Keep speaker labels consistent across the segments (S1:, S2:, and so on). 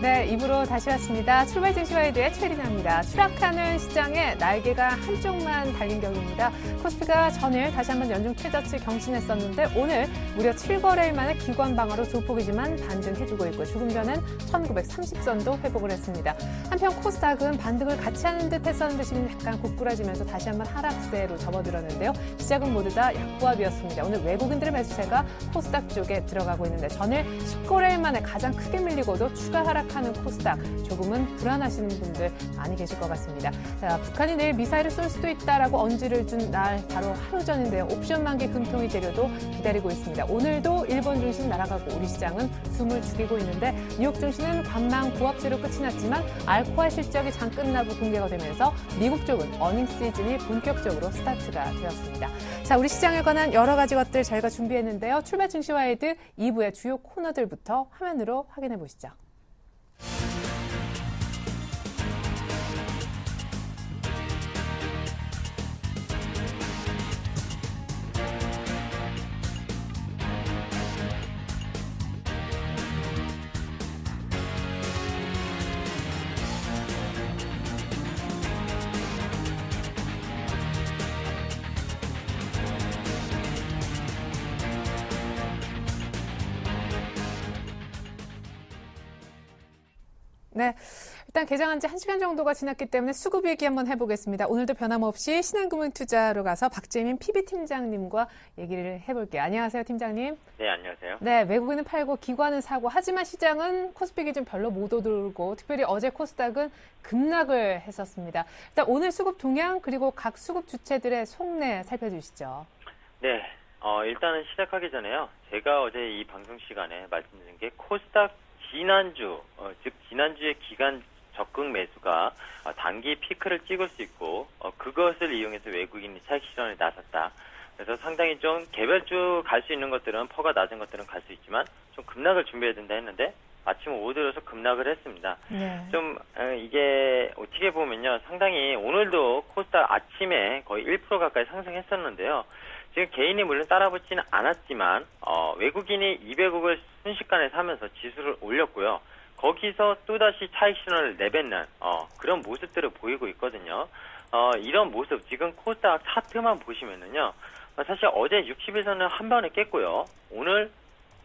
S1: 네, 2부로 다시 왔습니다. 출발 증시와이드의 최리나입니다. 추락하는 시장에 날개가 한쪽만 달린 격입니다. 코스피가 전일 다시 한번 연중 최저치 경신했었는데 오늘 무려 7거래일 만에 기관 방어로 조폭이지만 반등해주고 있고 조금 전엔 1930선도 회복을 했습니다. 한편 코스닥은 반등을 같이 하는 듯 했었는데 지금 약간 고꾸라지면서 다시 한번 하락세로 접어들었는데요. 시작은 모두 다 약보합이었습니다. 오늘 외국인들의 매수세가 코스닥 쪽에 들어가고 있는데 전일 10거래일 만에 가장 크게 밀리고도 추가 하락하는 코스닥 조금은 불안하시는 분들 많이 계실 것 같습니다. 자, 북한이 내일 미사일을 쏠 수도 있다라고 언지를 준 날 바로 하루 전인데요. 옵션 만기 금통위 재료도 기다리고 있습니다. 오늘도 일본 증시는 날아가고 우리 시장은 숨을 죽이고 있는데 뉴욕 증시는 관망 고압세로 끝이 났지만 알코아 실적이 장 끝나고 공개가 되면서 미국 쪽은 어닝 시즌이 본격적으로 스타트가 되었습니다. 자, 우리 시장에 관한 여러 가지 것들 저희가 준비했는데요. 출발 증시와이드 2부의 주요 코너들부터 화면으로 확인해 보시죠. 네, 일단 개장한 지 1시간 정도가 지났기 때문에 수급 얘기 한번 해보겠습니다. 오늘도 변함없이 신한금융투자로 가서 박재민 PB팀장님과 얘기를 해볼게요. 안녕하세요, 팀장님.
S2: 네, 안녕하세요.
S1: 네, 외국인은 팔고 기관은 사고 하지만 시장은 코스피 기준 별로 못 오르고 특별히 어제 코스닥은 급락을 했었습니다. 일단 오늘 수급 동향 그리고 각 수급 주체들의 속내 살펴주시죠.
S2: 네, 일단은 시작하기 전에요. 제가 어제 이 방송 시간에 말씀드린 게 코스닥 지난주, 즉 지난주에 기간 적극 매수가 단기 피크를 찍을 수 있고 그것을 이용해서 외국인이 차익 실현에 나섰다. 그래서 상당히 좀 개별주 갈 수 있는 것들은 퍼가 낮은 것들은 갈 수 있지만 좀 급락을 준비해야 된다 했는데 아침 오후 들어서 급락을 했습니다.
S1: 네.
S2: 좀 이게 어떻게 보면요. 상당히 오늘도 코스닥 아침에 거의 1% 가까이 상승했었는데요. 지금 개인이 물론 따라붙지는 않았지만 외국인이 200억을 순식간에 사면서 지수를 올렸고요. 거기서 또다시 차익 신호를 내뱉는 그런 모습들을 보이고 있거든요. 이런 모습 지금 코스닥 차트만 보시면은요. 사실 어제 60일선을 한 번에 깼고요. 오늘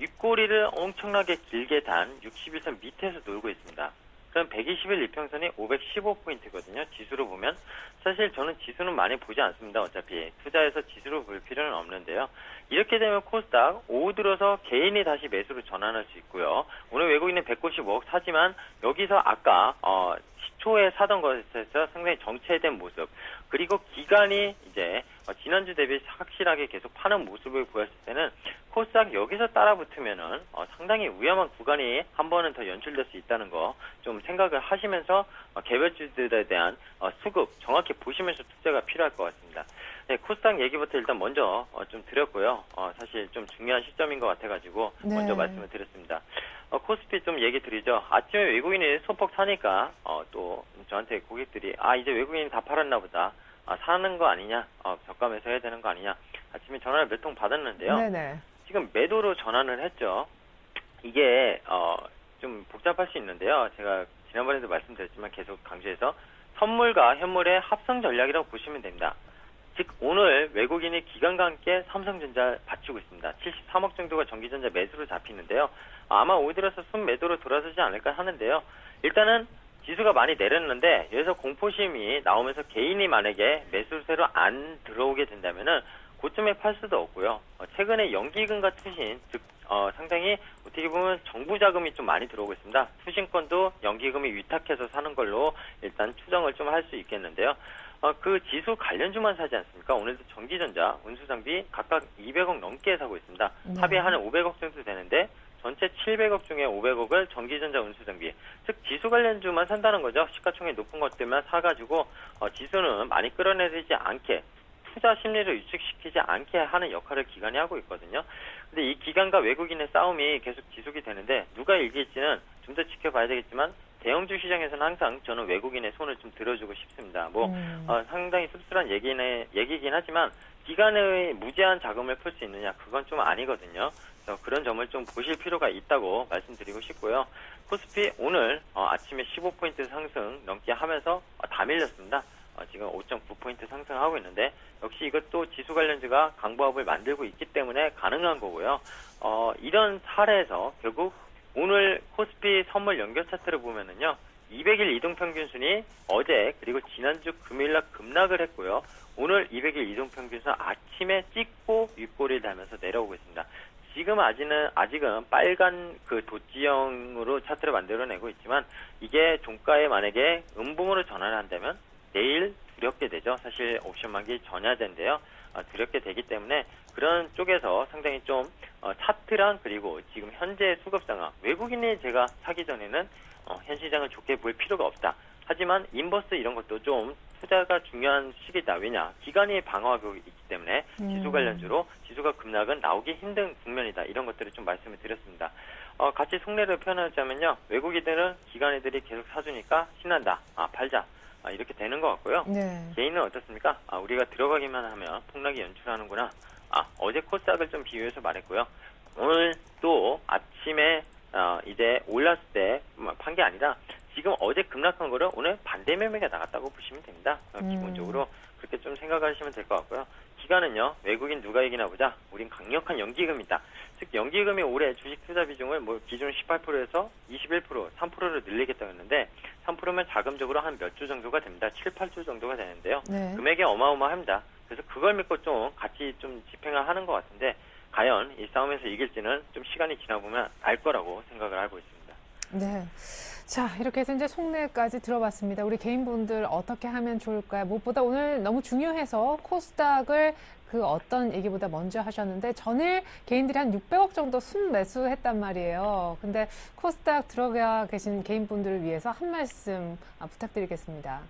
S2: 윗꼬리를 엄청나게 길게 단 60일선 밑에서 놀고 있습니다. 그럼 120일 이평선이 515포인트거든요. 지수로 보면. 사실 저는 지수는 많이 보지 않습니다. 어차피 투자해서 지수로 볼 필요는 없는데요. 이렇게 되면 코스닥 오후 들어서 개인이 다시 매수로 전환할 수 있고요. 오늘 외국인은 195억 사지만 여기서 아까 시초에 사던 것에서 상당히 정체된 모습 그리고 기간이 이제 지난주 대비 확실하게 계속 파는 모습을 보였을 때는 코스닥 여기서 따라붙으면은 상당히 위험한 구간이 한 번은 더 연출될 수 있다는 거 좀 생각을 하시면서 개별주들에 대한 수급 정확히 보시면서 투자가 필요할 것 같습니다. 네, 코스닥 얘기부터 일단 먼저 좀 드렸고요. 사실 좀 중요한 시점인 것 같아가지고
S1: 네.
S2: 먼저 말씀을 드렸습니다. 코스피 좀 얘기 드리죠. 아침에 외국인이 소폭 사니까 또 저한테 고객들이 이제 외국인이 다 팔았나 보다. 사는 거 아니냐, 저감에서 해야 되는 거 아니냐. 아침에 전화를 몇 통 받았는데요.
S1: 네네.
S2: 지금 매도로 전환을 했죠. 이게 좀 복잡할 수 있는데요. 제가 지난번에도 말씀드렸지만 계속 강조해서 선물과 현물의 합성 전략이라고 보시면 됩니다. 즉 오늘 외국인이 기관과 함께 삼성전자 받치고 있습니다. 73억 정도가 전기전자 매수로 잡히는데요. 아마 오후 들어서 순매도로 돌아서지 않을까 하는데요. 일단은 지수가 많이 내렸는데 여기서 공포심이 나오면서 개인이 만약에 매수세로 안 들어오게 된다면은 고점에 팔 수도 없고요. 최근에 연기금과 투신, 즉 상당히 어떻게 보면 정부 자금이 좀 많이 들어오고 있습니다. 투신권도 연기금이 위탁해서 사는 걸로 일단 추정을 좀 할 수 있겠는데요. 그 지수 관련주만 사지 않습니까? 오늘도 전기전자, 운수장비 각각 200억 넘게 사고 있습니다. 합의 한 500억 정도 되는데 전체 700억 중에 500억을 전기전자 운수장비, 즉 지수 관련주만 산다는 거죠. 시가총액 높은 것들만 사가지고 지수는 많이 끌어내리지 않게 투자 심리를 위축시키지 않게 하는 역할을 기관이 하고 있거든요. 근데 이 기관과 외국인의 싸움이 계속 지속이 되는데 누가 이길지는 좀 더 지켜봐야 되겠지만 대형주 시장에서는 항상 저는 외국인의 손을 좀 들어주고 싶습니다. 상당히 씁쓸한 얘기긴 하지만 기관의 무제한 자금을 풀 수 있느냐, 그건 좀 아니거든요. 그래서 그런 점을 좀 보실 필요가 있다고 말씀드리고 싶고요. 코스피 오늘 아침에 15포인트 상승 넘게 하면서 다 밀렸습니다. 지금 5.9포인트 상승하고 있는데 역시 이것도 지수 관련주가 강보합을 만들고 있기 때문에 가능한 거고요. 이런 사례에서 결국 오늘 코스피 선물 연결 차트를 보면은요. 200일 이동평균순이 어제 그리고 지난주 금요일날 급락을 했고요. 오늘 200일 이동평균순 아침에 찍고 윗꼬리를 달면서 내려오고 있습니다. 지금 아직은 빨간 그 도지형으로 차트를 만들어내고 있지만 이게 종가에 만약에 음봉으로 전환을 한다면 내일 두렵게 되죠. 사실 옵션 만기 전야제인데요. 두렵게 되기 때문에 그런 쪽에서 상당히 좀 차트랑 그리고 지금 현재 수급 상황, 외국인이 제가 사기 전에는 현 시장을 좋게 볼 필요가 없다. 하지만 인버스 이런 것도 좀 투자가 중요한 시기다. 왜냐? 기간이 방어하고 있기 때문에 지수 관련주로 지수가 급락은 나오기 힘든 국면이다. 이런 것들을 좀 말씀을 드렸습니다. 같이 속내를 표현하자면요. 외국인들은 기관애들이 계속 사주니까 신난다. 팔자. 이렇게 되는 것 같고요.
S1: 네.
S2: 개인은 어떻습니까? 우리가 들어가기만 하면 폭락이 연출하는구나. 어제 코스닥을 좀 비교해서 말했고요. 오늘 또 아침에 이제 올랐을 때 판 게 아니라 지금 어제 급락한 거를 오늘 반대 매매가 나갔다고 보시면 됩니다. 기본적으로 그렇게 좀 생각하시면 될 것 같고요. 기간은요, 외국인 누가 이기나 보자. 우린 강력한 연기금이다. 즉 연기금이 올해 주식 투자 비중을 기존 18%에서 21%, 3%를 늘리겠다고 했는데 3%면 자금적으로 한 몇 주 정도가 됩니다. 7, 8주 정도가 되는데요.
S1: 네.
S2: 금액이 어마어마합니다. 그래서 그걸 믿고 좀 같이 좀 집행을 하는 것 같은데 과연 이 싸움에서 이길지는 좀 시간이 지나보면 알 거라고 생각을 하고 있습니다.
S1: 네. 자, 이렇게 해서 이제 속내까지 들어봤습니다. 우리 개인분들 어떻게 하면 좋을까요? 무엇보다 오늘 너무 중요해서 코스닥을 그 어떤 얘기보다 먼저 하셨는데 전일 개인들이 한 600억 정도 순매수했단 말이에요. 근데 코스닥 들어가 계신 개인분들을 위해서 한 말씀 부탁드리겠습니다.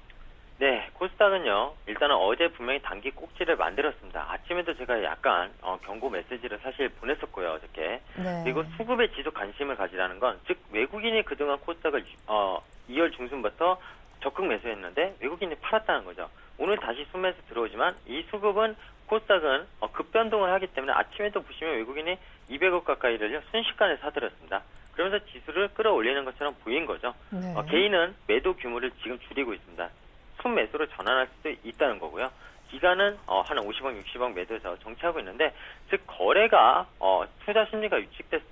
S2: 네, 코스닥은요, 일단은 어제 분명히 단기 꼭지를 만들었습니다. 아침에도 제가 약간 경고 메시지를 사실 보냈었고요, 어저께.
S1: 네.
S2: 그리고 수급에 지속 관심을 가지라는 건, 즉 외국인이 그동안 코스닥을 2월 중순부터 적극 매수했는데 외국인이 팔았다는 거죠. 오늘 다시 순매수 들어오지만 이 수급은 코스닥은 급변동을 하기 때문에 아침에도 보시면 외국인이 200억 가까이를 순식간에 사들였습니다. 그러면서 지수를 끌어올리는 것처럼 보인 거죠.
S1: 네.
S2: 개인은 매도 규모를 지금 줄이고 있습니다. 순매수로 전환할 수도 있다는 거고요. 기간은 한 50억, 60억 매도해서 정치하고 있는데, 즉 거래가 투자 심리가 유축됐을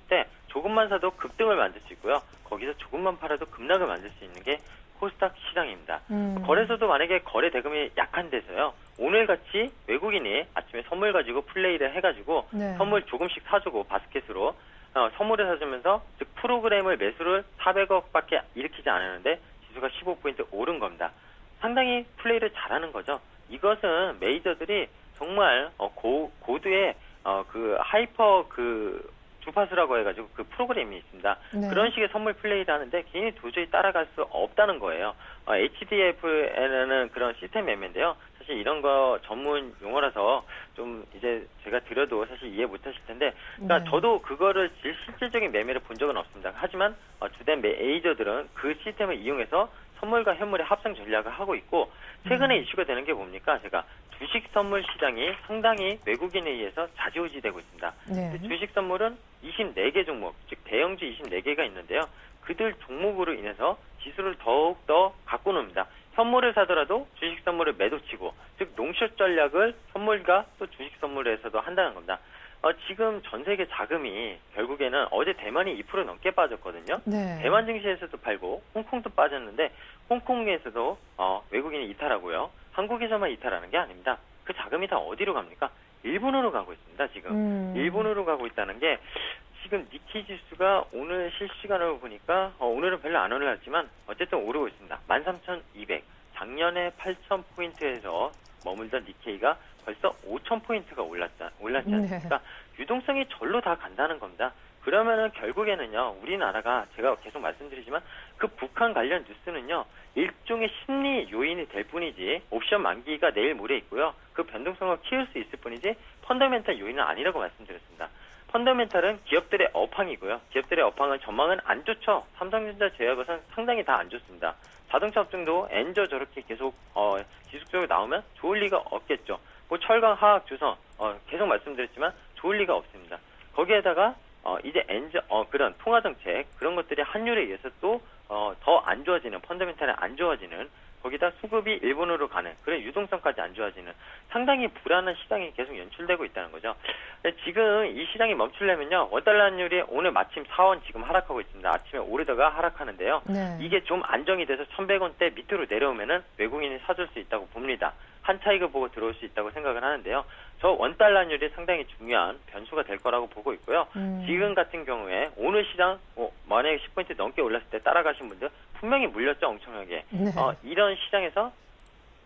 S2: 때 조금만 사도 급등을 만들 수 있고요. 거기서 조금만 팔아도 급락을 만들 수 있는 게 코스닥 시장입니다. 거래소도 만약에 거래 대금이 약한 데서요. 오늘같이 외국인이 아침에 선물 가지고 플레이를 해가지고
S1: 네.
S2: 선물 조금씩 사주고 바스켓으로 선물을 사주면서 즉 프로그램을 매수를 400억밖에 일으키지 않았는데 지수가 15포인트 오른 겁니다. 상당히 플레이를 잘하는 거죠. 이것은 메이저들이 정말 고도의 그 하이퍼 그 주파수라고 해가지고 그 프로그램이 있습니다.
S1: 네.
S2: 그런 식의 선물 플레이를 하는데 개인이 도저히 따라갈 수 없다는 거예요. HDF라는 그런 시스템 매매인데요. 사실 이런 거 전문 용어라서 좀 이제 제가 드려도 사실 이해 못 하실 텐데, 그러니까
S1: 네.
S2: 저도 그거를 실질적인 매매를 본 적은 없습니다. 하지만 주된 메이저들은 그 시스템을 이용해서 선물과 현물의 합성 전략을 하고 있고, 최근에 이슈가 되는 게 뭡니까? 제가 주식 선물 시장이 상당히 외국인에 의해서 좌지우지되고 있습니다.
S1: 네.
S2: 주식 선물은 24개 종목, 즉 대형주 24개가 있는데요. 그들 종목으로 인해서 지수를 더욱더 갖고 놉니다. 현물을 사더라도 주식 선물을 매도치고, 즉 롱숏 전략을 현물과 또 주식 선물에서도 한다는 겁니다. 지금 전 세계 자금이 결국에는 어제 대만이 2% 넘게 빠졌거든요.
S1: 네.
S2: 대만 증시에서도 팔고 홍콩도 빠졌는데 홍콩에서도 외국인이 이탈하고요. 한국에서만 이탈하는 게 아닙니다. 그 자금이 다 어디로 갑니까? 일본으로 가고 있습니다. 지금 일본으로 가고 있다는 게, 지금 니키 지수가 오늘 실시간으로 보니까 오늘은 별로 안 올랐지만 어쨌든 오르고 있습니다. 13,200. 작년에 8,000포인트에서 머물던 니케이가 벌써 5,000포인트가 올랐지 않습니까?
S1: 네.
S2: 유동성이 절로 다 간다는 겁니다. 그러면은 결국에는요, 우리나라가 제가 계속 말씀드리지만 그 북한 관련 뉴스는요, 일종의 심리 요인이 될 뿐이지 옵션 만기가 내일 모레 있고요. 그 변동성을 키울 수 있을 뿐이지 펀더멘탈 요인은 아니라고 말씀드렸습니다. 펀더멘탈은 기업들의 업황이고요. 기업들의 업황은 전망은 안 좋죠. 삼성전자 제약은 상당히 다 안 좋습니다. 자동차 업종도 엔저 저렇게 계속 지속적으로 나오면 좋을 리가 없겠죠. 뭐 철강, 화학, 주성 계속 말씀드렸지만 좋을 리가 없습니다. 거기에다가 이제 엔저 그런 통화 정책 그런 것들이 환율에 의해서 또 더 안 좋아지는 펀더멘탈이 안 좋아지는 거기다 수급이 일본으로 가는 그런 유동성까지 안 좋아지는 상당히 불안한 시장이 계속 연출되고 있다는 거죠. 지금 이 시장이 멈추려면요. 원달러 환율이 오늘 마침 4원 지금 하락하고 있습니다. 아침에 오르다가 하락하는데요.
S1: 네.
S2: 이게 좀 안정이 돼서 1,100원대 밑으로 내려오면은 외국인이 사줄 수 있다고 봅니다. 한 차익을 보고 들어올 수 있다고 생각을 하는데요. 저 원달러 환율이 상당히 중요한 변수가 될 거라고 보고 있고요. 지금 같은 경우에 오늘 시장 만약에 10포인트 넘게 올랐을 때 따라가신 분들 분명히 물렸죠. 엄청나게.
S1: 네.
S2: 이런 시장에서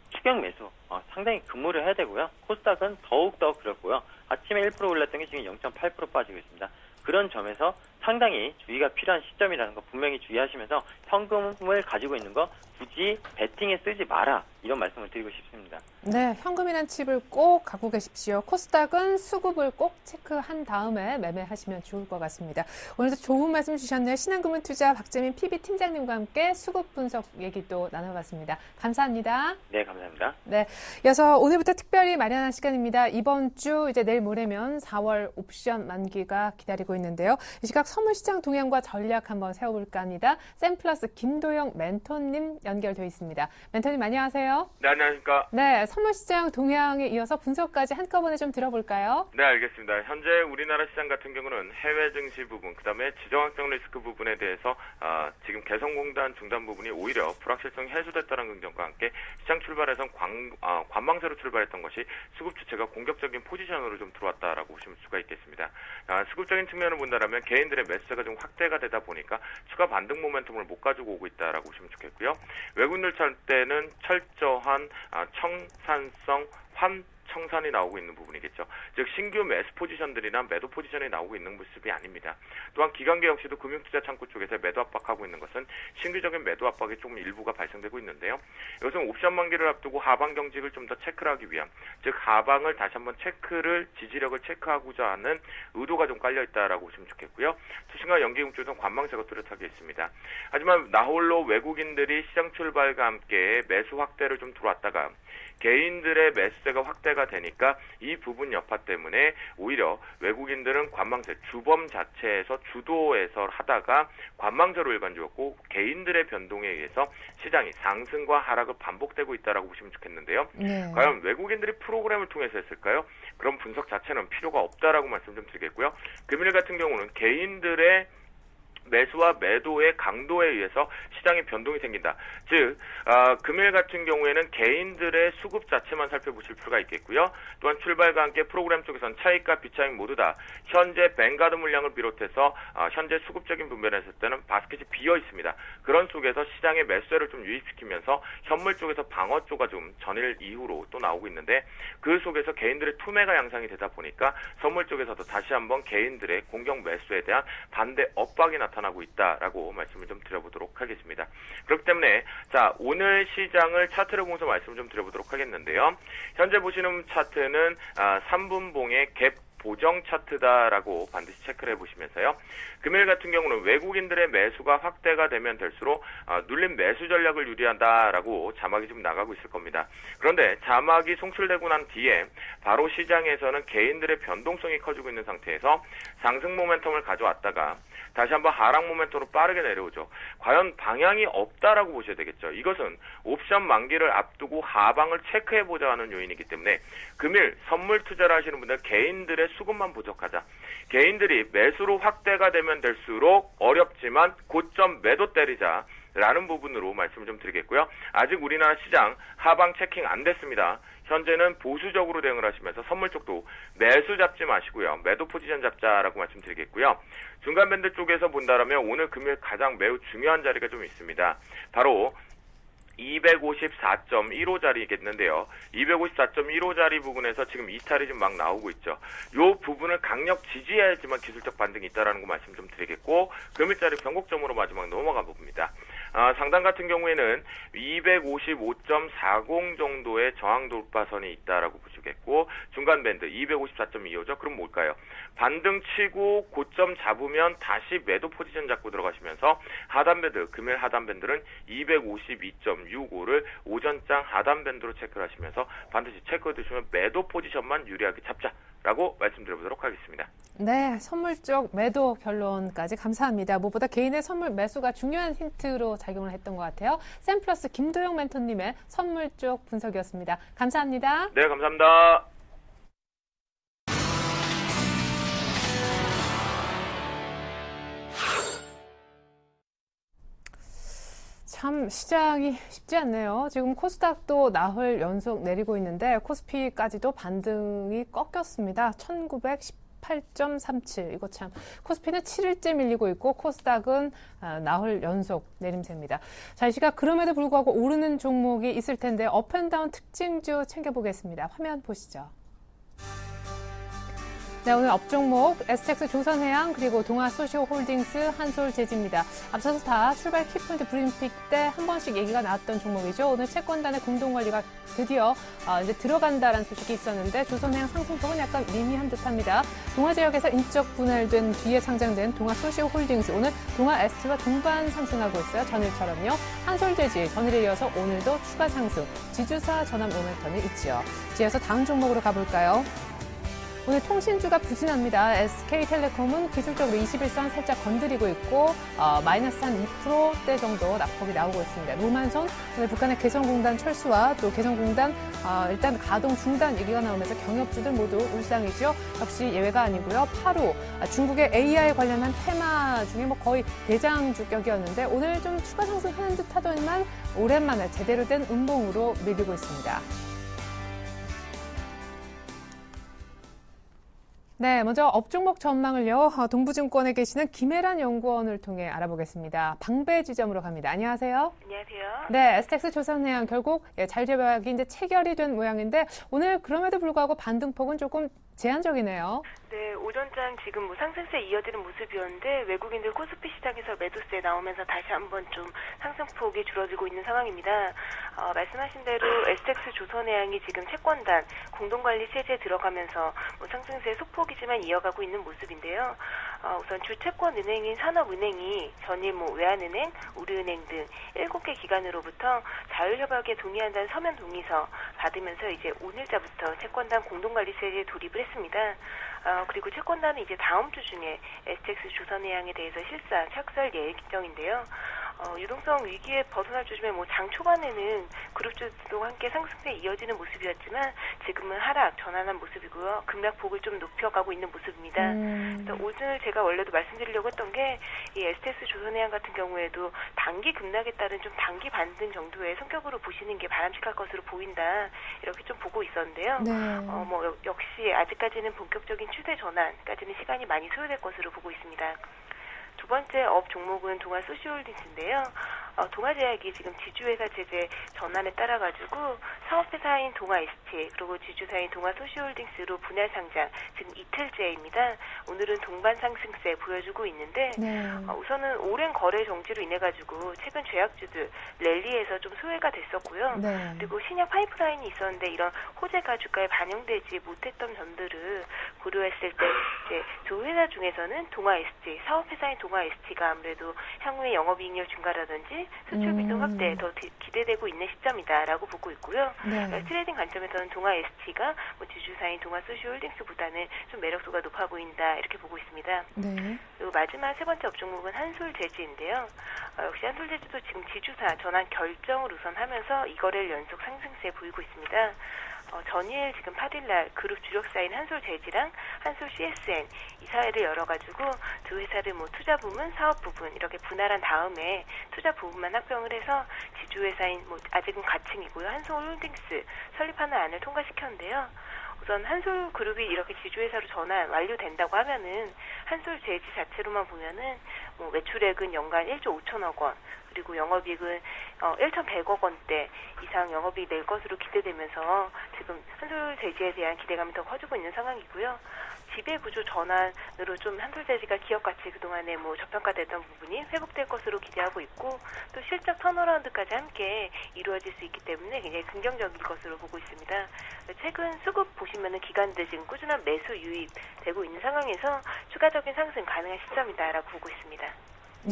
S2: 추격 매수 상당히 근무를 해야 되고요. 코스닥은 더욱더 그렇고요. 아침에 1% 올랐던 게 지금 0.8% 빠지고 있습니다. 그런 점에서 상당히 주의가 필요한 시점이라는 거 분명히 주의하시면서 현금을 가지고 있는 거 굳이 베팅에 쓰지 마라 이런 말씀을 드리고 싶습니다.
S1: 네, 현금이란 칩을 꼭 갖고 계십시오. 코스닥은 수급을 꼭 체크한 다음에 매매하시면 좋을 것 같습니다. 오늘도 좋은 말씀 주셨네요. 신한금융투자 박재민 PB팀장님과 함께 수급 분석 얘기도 나눠봤습니다. 감사합니다.
S2: 네, 감사합니다.
S1: 네, 이어서 오늘부터 특별히 마련한 시간입니다. 이번 주 이제 내일 모레면 4월 옵션 만기가 기다리고 있는데요. 이 시각 선물시장 동향과 전략 한번 세워볼까 합니다. 샘플러스 김도영 멘토님 연결되어 있습니다. 멘토님 안녕하세요.
S3: 네, 안녕하십니까.
S1: 네, 선물시장 동향에 이어서 분석까지 한꺼번에 좀 들어볼까요?
S3: 네, 알겠습니다. 현재 우리나라 시장 같은 경우는 해외 증시 부분, 그다음에 지정학적 리스크 부분에 대해서 지금 개성공단 중단 부분이 오히려 불확실성이 해소됐다는 긍정과 함께 시장 출발에선 관망세로 출발했던 것이 수급 주체가 공격적인 포지션으로 좀 들어왔다라고 보실 수가 있겠습니다. 수급적인 측면을 본다면 개인들의 매수세가 좀 확대가 되다 보니까 추가 반등 모멘텀을 못 가지고 오고 있다라고 보시면 좋겠고요. 외국인들 찰 때는 철저한 청산성 환청산이 나오고 있는 부분이겠죠. 즉 신규 매수 포지션들이나 매도 포지션이 나오고 있는 모습이 아닙니다. 또한 기관계 역시도 금융투자 창구 쪽에서 매도 압박하고 있는 것은 신규적인 매도 압박이 조금 일부가 발생되고 있는데요. 이것은 옵션 만기를 앞두고 하방 경직을 좀 더 체크를 하기 위한, 즉 하방을 다시 한번 지지력을 체크하고자 하는 의도가 좀 깔려있다라고 보시면 좋겠고요. 투신과 연기금 쪽에서는 관망세가 뚜렷하게 있습니다. 하지만 나홀로 외국인들이 시장 출발과 함께 매수 확대를 좀 들어왔다가 개인들의 매수세가 확대가 되니까 이 부분 여파 때문에 오히려 외국인들은 관망세 주범 자체에서 주도해서 하다가 관망세로 일관되었고 개인들의 변동에 의해서 시장이 상승과 하락을 반복되고 있다라고 보시면 좋겠는데요.
S1: 네.
S3: 과연 외국인들이 프로그램을 통해서 했을까요? 그런 분석 자체는 필요가 없다라고 말씀 좀 드리겠고요. 금일 같은 경우는 개인들의 매수와 매도의 강도에 의해서 시장의 변동이 생긴다. 즉 금일 같은 경우에는 개인들의 수급 자체만 살펴보실 필요가 있겠고요. 또한 출발과 함께 프로그램 쪽에서는 차익과 비차익 모두 다 현재 뱅가드 물량을 비롯해서 현재 수급적인 분배를 했을 때는 바스켓이 비어 있습니다. 그런 속에서 시장의 매수세를 좀 유입시키면서 현물 쪽에서 방어조가 좀 전일 이후로 또 나오고 있는데 그 속에서 개인들의 투매가 양상이 되다 보니까 선물 쪽에서도 다시 한번 개인들의 공격 매수에 대한 반대 압박이 나타나고 있다라고 말씀을 좀 드려보도록 하겠습니다. 그렇기 때문에 자 오늘 시장을 차트를 보면서 말씀을 좀 드려보도록 하겠는데요. 현재 보시는 차트는 3분봉의 갭 보정 차트다라고 반드시 체크를 해보시면서요. 금일 같은 경우는 외국인들의 매수가 확대가 되면 될수록 눌림 매수 전략을 유리한다라고 자막이 좀 나가고 있을 겁니다. 그런데 자막이 송출되고 난 뒤에 바로 시장에서는 개인들의 변동성이 커지고 있는 상태에서 상승 모멘텀을 가져왔다가 다시 한번 하락 모멘텀으로 빠르게 내려오죠. 과연 방향이 없다라고 보셔야 되겠죠. 이것은 옵션 만기를 앞두고 하방을 체크해보자 하는 요인이기 때문에 금일 선물 투자를 하시는 분들 개인들의 수급만 부족하자. 개인들이 매수로 확대가 되면 될수록 어렵지만 고점 매도 때리자. 라는 부분으로 말씀을 좀 드리겠고요. 아직 우리나라 시장 하방 체킹 안 됐습니다. 현재는 보수적으로 대응을 하시면서 선물 쪽도 매수 잡지 마시고요. 매도 포지션 잡자라고 말씀드리겠고요. 중간 밴드 쪽에서 본다면 오늘 금요일 가장 매우 중요한 자리가 좀 있습니다. 바로 254.15자리겠는데요. 254.15자리 부분에서 지금 이탈이 좀 막 나오고 있죠. 이 부분을 강력 지지해야지만 기술적 반등이 있다라는 거 말씀 좀 드리겠고 금일자리 변곡점으로 마지막 넘어가 봅니다. 상단 같은 경우에는 255.40 정도의 저항 돌파선이 있다라고 보시겠고, 중간 밴드 254.25죠. 그럼 뭘까요? 반등 치고 고점 잡으면 다시 매도 포지션 잡고 들어가시면서 하단 밴드, 금일 하단 밴드는 252.65를 오전장 하단 밴드로 체크를 하시면서 반드시 체크해 두시면 매도 포지션만 유리하게 잡자라고 말씀드려보도록 하겠습니다.
S1: 네, 선물 쪽 매도 결론까지 감사합니다. 무엇보다 개인의 선물 매수가 중요한 힌트로 작용을 했던 것 같아요. 샘플러스 김도영 멘토님의 선물 쪽 분석이었습니다. 감사합니다.
S3: 네, 감사합니다.
S1: 참 시장이 쉽지 않네요. 지금 코스닥도 나흘 연속 내리고 있는데 코스피까지도 반등이 꺾였습니다. 1918.37. 이거 참 코스피는 7일째 밀리고 있고 코스닥은 나흘 연속 내림세입니다. 자, 이 시각 그럼에도 불구하고 오르는 종목이 있을 텐데 업앤다운 특징주 챙겨보겠습니다. 화면 보시죠. 네, 오늘 업종목 STX 조선해양 그리고 동아소시오홀딩스 한솔재지입니다. 앞서서 다 출발 키포인트 브리핑 때 한 번씩 얘기가 나왔던 종목이죠. 오늘 채권단의 공동관리가 드디어 이제 들어간다라는 소식이 있었는데 조선해양 상승폭은 약간 미미한 듯합니다. 동아제약에서 인적 분할된 뒤에 상장된 동아소시오홀딩스 오늘 동아ST와 동반 상승하고 있어요. 전일처럼요. 한솔재지 전일에 이어서 오늘도 추가 상승. 지주사 전환 모멘텀이 있죠. 이어서 다음 종목으로 가볼까요? 오늘 통신주가 부진합니다. SK텔레콤은 기술적으로 21선 살짝 건드리고 있고 마이너스 한 2%대 정도 낙폭이 나오고 있습니다. 로만손 오늘 북한의 개성공단 철수와 또 개성공단 일단 가동 중단 얘기가 나오면서 경협주들 모두 울상이죠. 역시 예외가 아니고요. 파루 중국의 AI 관련한 테마 중에 뭐 거의 대장주격이었는데 오늘 좀 추가 상승하는 듯 하더니만 오랜만에 제대로 된 음봉으로 밀리고 있습니다. 네, 먼저 업종목 전망을요. 동부증권에 계시는 김혜란 연구원을 통해 알아보겠습니다. 방배 지점으로 갑니다. 안녕하세요.
S4: 안녕하세요.
S1: 네, STX 조선해양 결국 자율협약이 이제 체결이 된 모양인데 오늘 그럼에도 불구하고 반등폭은 조금 제한적이네요.
S4: 네, 오전장 지금 뭐 상승세 이어지는 모습이었는데 외국인들 코스피 시장에서 매도세 나오면서 다시 한번 좀 상승폭이 줄어들고 있는 상황입니다. 말씀하신 대로 STX 조선해양이 지금 채권단 공동관리 체제에 들어가면서 뭐 상승세 소폭이지만 이어가고 있는 모습인데요. 우선 주채권 은행인 산업은행이 전일 뭐 외환은행, 우리은행 등 7개 기관으로부터 자율협약에 동의한다는 서면 동의서 받으면서 이제 오늘자부터 채권단 공동관리 체제에 돌입을 했습니다. 그리고 채권단은 이제 다음 주 중에 STX 조선해양에 대해서 실사 착수할 예정인데요. 유동성 위기에 벗어날 주 중에 뭐 장 초반에는 그룹주도 함께 상승세 이어지는 모습이었지만 지금은 하락 전환한 모습이고요. 급락폭을 좀 높여가고 있는 모습입니다. 그래서 오늘 제가 원래도 말씀드리려고 했던 게 이 STX 조선해양 같은 경우에도 단기 급락에 따른 좀 단기 반등 정도의 성격으로 보시는 게 바람직할 것으로 보인다. 이렇게 좀 보고 있었는데요.
S1: 네.
S4: 뭐 역시 아직까지는 본격적인 추세 전환까지는 시간이 많이 소요될 것으로 보고 있습니다. 두 번째 업 종목은 동아소시홀딩스인데요. 동아제약이 지금 지주회사 체제 전환에 따라가지고 사업회사인 동아ST 그리고 지주사인 동아소시홀딩스로 분할 상장 지금 이틀째입니다. 오늘은 동반 상승세 보여주고 있는데 우선은 오랜 거래 정지로 인해가지고 최근 제약주들 랠리에서 좀 소외가 됐었고요.
S1: 네.
S4: 그리고 신약 파이프라인이 있었는데 이런 호재가 주가에 반영되지 못했던 점들을 고려했을 때 이제 두 회사 중에서는 동아ST 사업회사인 동아ST가 아무래도 향후에 영업이익률 증가라든지 수출 비중 확대에 더 기대되고 있는 시점이다라고 보고 있고요.
S1: 네.
S4: 트레이딩 관점에서는 동아ST가 뭐 지주사인 동아소시홀딩스보다는 좀 매력도가 높아 보인다 이렇게 보고 있습니다.
S1: 네.
S4: 그리고 마지막 세 번째 업종목은 한솔재지인데요. 역시 한솔재지도 지금 지주사 전환 결정을 우선하면서 이거래일 연속 상승세 보이고 있습니다. 전일 지금 8일날 그룹 주력사인 한솔재지랑 한솔 CSN 이 사회를 열어가지고 두 회사를 뭐 투자 부문, 사업 부분 이렇게 분할한 다음에 투자 부분만 합병을 해서 지주회사인 뭐 아직은 가칭이고요. 한솔홀딩스 설립하는 안을 통과시켰는데요. 우선 한솔그룹이 이렇게 지주회사로 전환 완료된다고 하면은 한솔재지 자체로만 보면은 뭐 매출액은 연간 1조 5천억 원 그리고 영업이익은 1,100억 원대 이상 영업이익 낼 것으로 기대되면서 지금 한솔재지에 대한 기대감이 더 커지고 있는 상황이고요. 지배구조 전환으로 좀 한솔재지가 기업가치 그동안에 뭐 저평가됐던 부분이 회복될 것으로 기대하고 있고 또 실적 턴어라운드까지 함께 이루어질 수 있기 때문에 굉장히 긍정적인 것으로 보고 있습니다. 최근 수급 보시면은 기관들 지금 꾸준한 매수 유입되고 있는 상황에서 추가적인 상승 가능한 시점이다라고 보고 있습니다.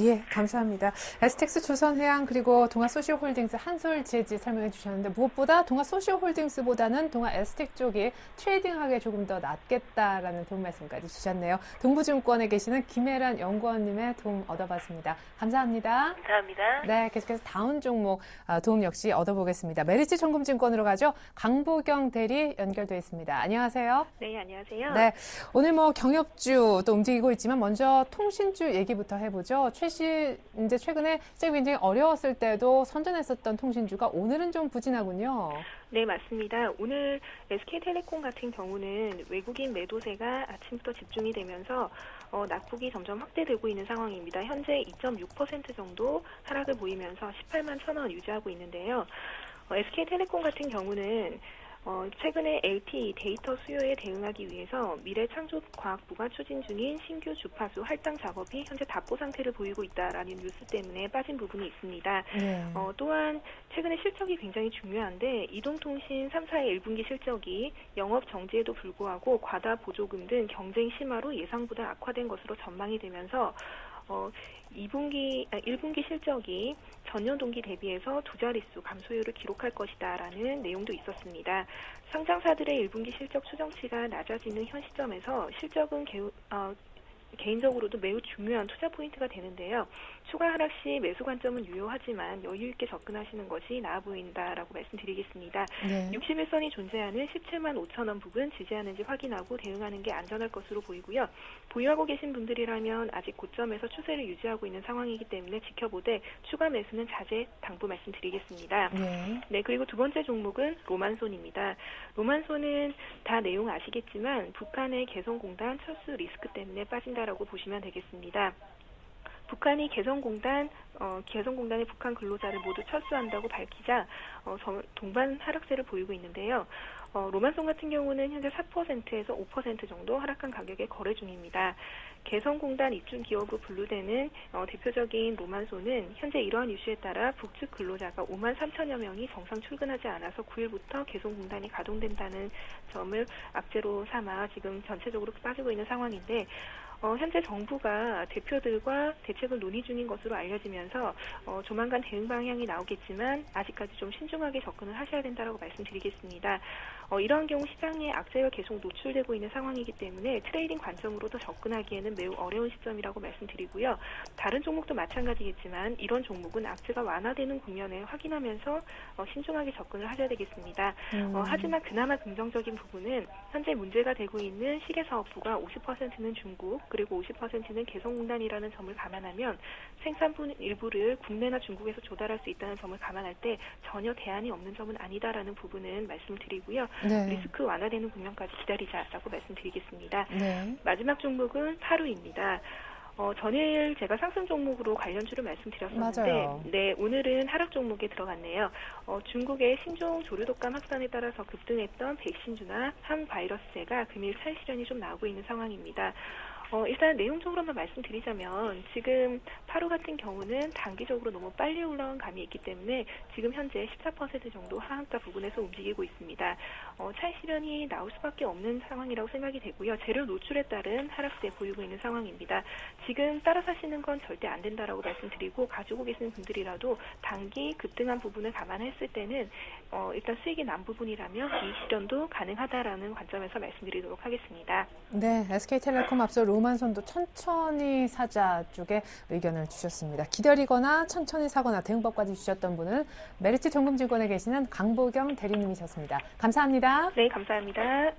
S1: 예, 감사합니다. 에스텍스 조선해양 그리고 동아소시오홀딩스 한솔재지 설명해 주셨는데 무엇보다 동아소시오홀딩스보다는 동아에스텍 쪽이 트레이딩하기에 조금 더 낫겠다라는 도움 말씀까지 주셨네요. 동부증권에 계시는 김혜란 연구원님의 도움 얻어봤습니다. 감사합니다.
S4: 감사합니다.
S1: 네, 계속해서 다운 종목 도움 역시 얻어보겠습니다. 메리츠 정금증권으로 가죠. 강보경 대리 연결돼 있습니다. 안녕하세요.
S5: 네, 안녕하세요.
S1: 네, 오늘 뭐 경협주 또 움직이고 있지만 먼저 통신주 얘기부터 해보죠. 이제 최근에 시작이 굉장히 어려웠을 때도 선전했었던 통신주가 오늘은 좀 부진하군요.
S5: 네, 맞습니다. 오늘 SK텔레콤 같은 경우는 외국인 매도세가 아침부터 집중이 되면서 낙폭이 점점 확대되고 있는 상황입니다. 현재 2.6% 정도 하락을 보이면서 18만 1,000원 유지하고 있는데요. SK텔레콤 같은 경우는 최근에 LTE 데이터 수요에 대응하기 위해서 미래창조과학부가 추진 중인 신규 주파수 할당 작업이 현재 답보 상태를 보이고 있다라는 뉴스 때문에 빠진 부분이 있습니다.
S1: 네.
S5: 또한 최근에 실적이 굉장히 중요한데 이동통신 3사의 1분기 실적이 영업 정지에도 불구하고 과다 보조금 등 경쟁 심화로 예상보다 악화된 것으로 전망이 되면서 1분기 실적이 전년 동기 대비해서 두 자릿수 감소율을 기록할 것이다라는 내용도 있었습니다. 상장사들의 1분기 실적 추정치가 낮아지는 현 시점에서 실적은 개인적으로도 매우 중요한 투자 포인트가 되는데요. 추가 하락 시 매수 관점은 유효하지만 여유 있게 접근하시는 것이 나아 보인다라고 말씀드리겠습니다.
S1: 네.
S5: 61선이 존재하는 17만 5천 원 부근 지지하는지 확인하고 대응하는 게 안전할 것으로 보이고요. 보유하고 계신 분들이라면 아직 고점에서 추세를 유지하고 있는 상황이기 때문에 지켜보되 추가 매수는 자제 당부 말씀드리겠습니다.
S1: 네.
S5: 네, 그리고 두 번째 종목은 로만손입니다. 로만손은 다 내용 아시겠지만 북한의 개성공단 철수 리스크 때문에 빠진다라고 보시면 되겠습니다. 북한이 개성공단의 북한 근로자를 모두 철수한다고 밝히자 동반 하락세를 보이고 있는데요. 로만손 같은 경우는 현재 4%에서 5% 정도 하락한 가격에 거래 중입니다. 개성공단 입중 기업으로 분류되는 대표적인 로만손은 현재 이러한 이슈에 따라 북측 근로자가 5만 3천여 명이 정상 출근하지 않아서 9일부터 개성공단이 가동된다는 점을 악재로 삼아 지금 전체적으로 빠지고 있는 상황인데 현재 정부가 대표들과 대책을 논의 중인 것으로 알려지면서 조만간 대응 방향이 나오겠지만 아직까지 좀 신중하게 접근을 하셔야 된다고 말씀드리겠습니다. 이러한 경우 시장에 악재가 계속 노출되고 있는 상황이기 때문에 트레이딩 관점으로도 접근하기에는 매우 어려운 시점이라고 말씀드리고요. 다른 종목도 마찬가지겠지만 이런 종목은 악재가 완화되는 국면을 확인하면서 신중하게 접근을 하셔야 되겠습니다. 하지만 그나마 긍정적인 부분은 현재 문제가 되고 있는 시계사업부가 50%는 중국 그리고 50%는 개성공단이라는 점을 감안하면 생산분 일부를 국내나 중국에서 조달할 수 있다는 점을 감안할 때 전혀 대안이 없는 점은 아니다라는 부분은 말씀을 드리고요.
S1: 네.
S5: 리스크 완화되는 국면까지 기다리자라고 말씀드리겠습니다.
S1: 네.
S5: 마지막 종목은 파루입니다. 전일 제가 상승 종목으로 관련주를 말씀드렸었는데,
S1: 맞아요.
S5: 네, 오늘은 하락 종목에 들어갔네요. 중국의 신종 조류 독감 확산에 따라서 급등했던 백신주나 항바이러스제가 금일 차익 실현이 좀 나오고 있는 상황입니다. 일단 내용적으로만 말씀드리자면 지금 파루 같은 경우는 단기적으로 너무 빨리 올라온 감이 있기 때문에 지금 현재 14% 정도 하한가 부분에서 움직이고 있습니다. 차익 실현이 나올 수밖에 없는 상황이라고 생각이 되고요. 재료 노출에 따른 하락세 보이고 있는 상황입니다. 지금 따라 사시는 건 절대 안 된다라고 말씀드리고 가지고 계시는 분들이라도 단기 급등한 부분을 감안했을 때는 일단 수익이 난 부분이라면 이익 실현도 가능하다라는 관점에서 말씀드리도록 하겠습니다.
S1: 네, SK텔레콤 앞서 로만손도 천천히 사자 쪽에 의견을 주셨습니다. 기다리거나 천천히 사거나 대응법까지 주셨던 분은 메리츠 정금증권에 계시는 강보경 대리님이셨습니다. 감사합니다.
S5: 네, 감사합니다.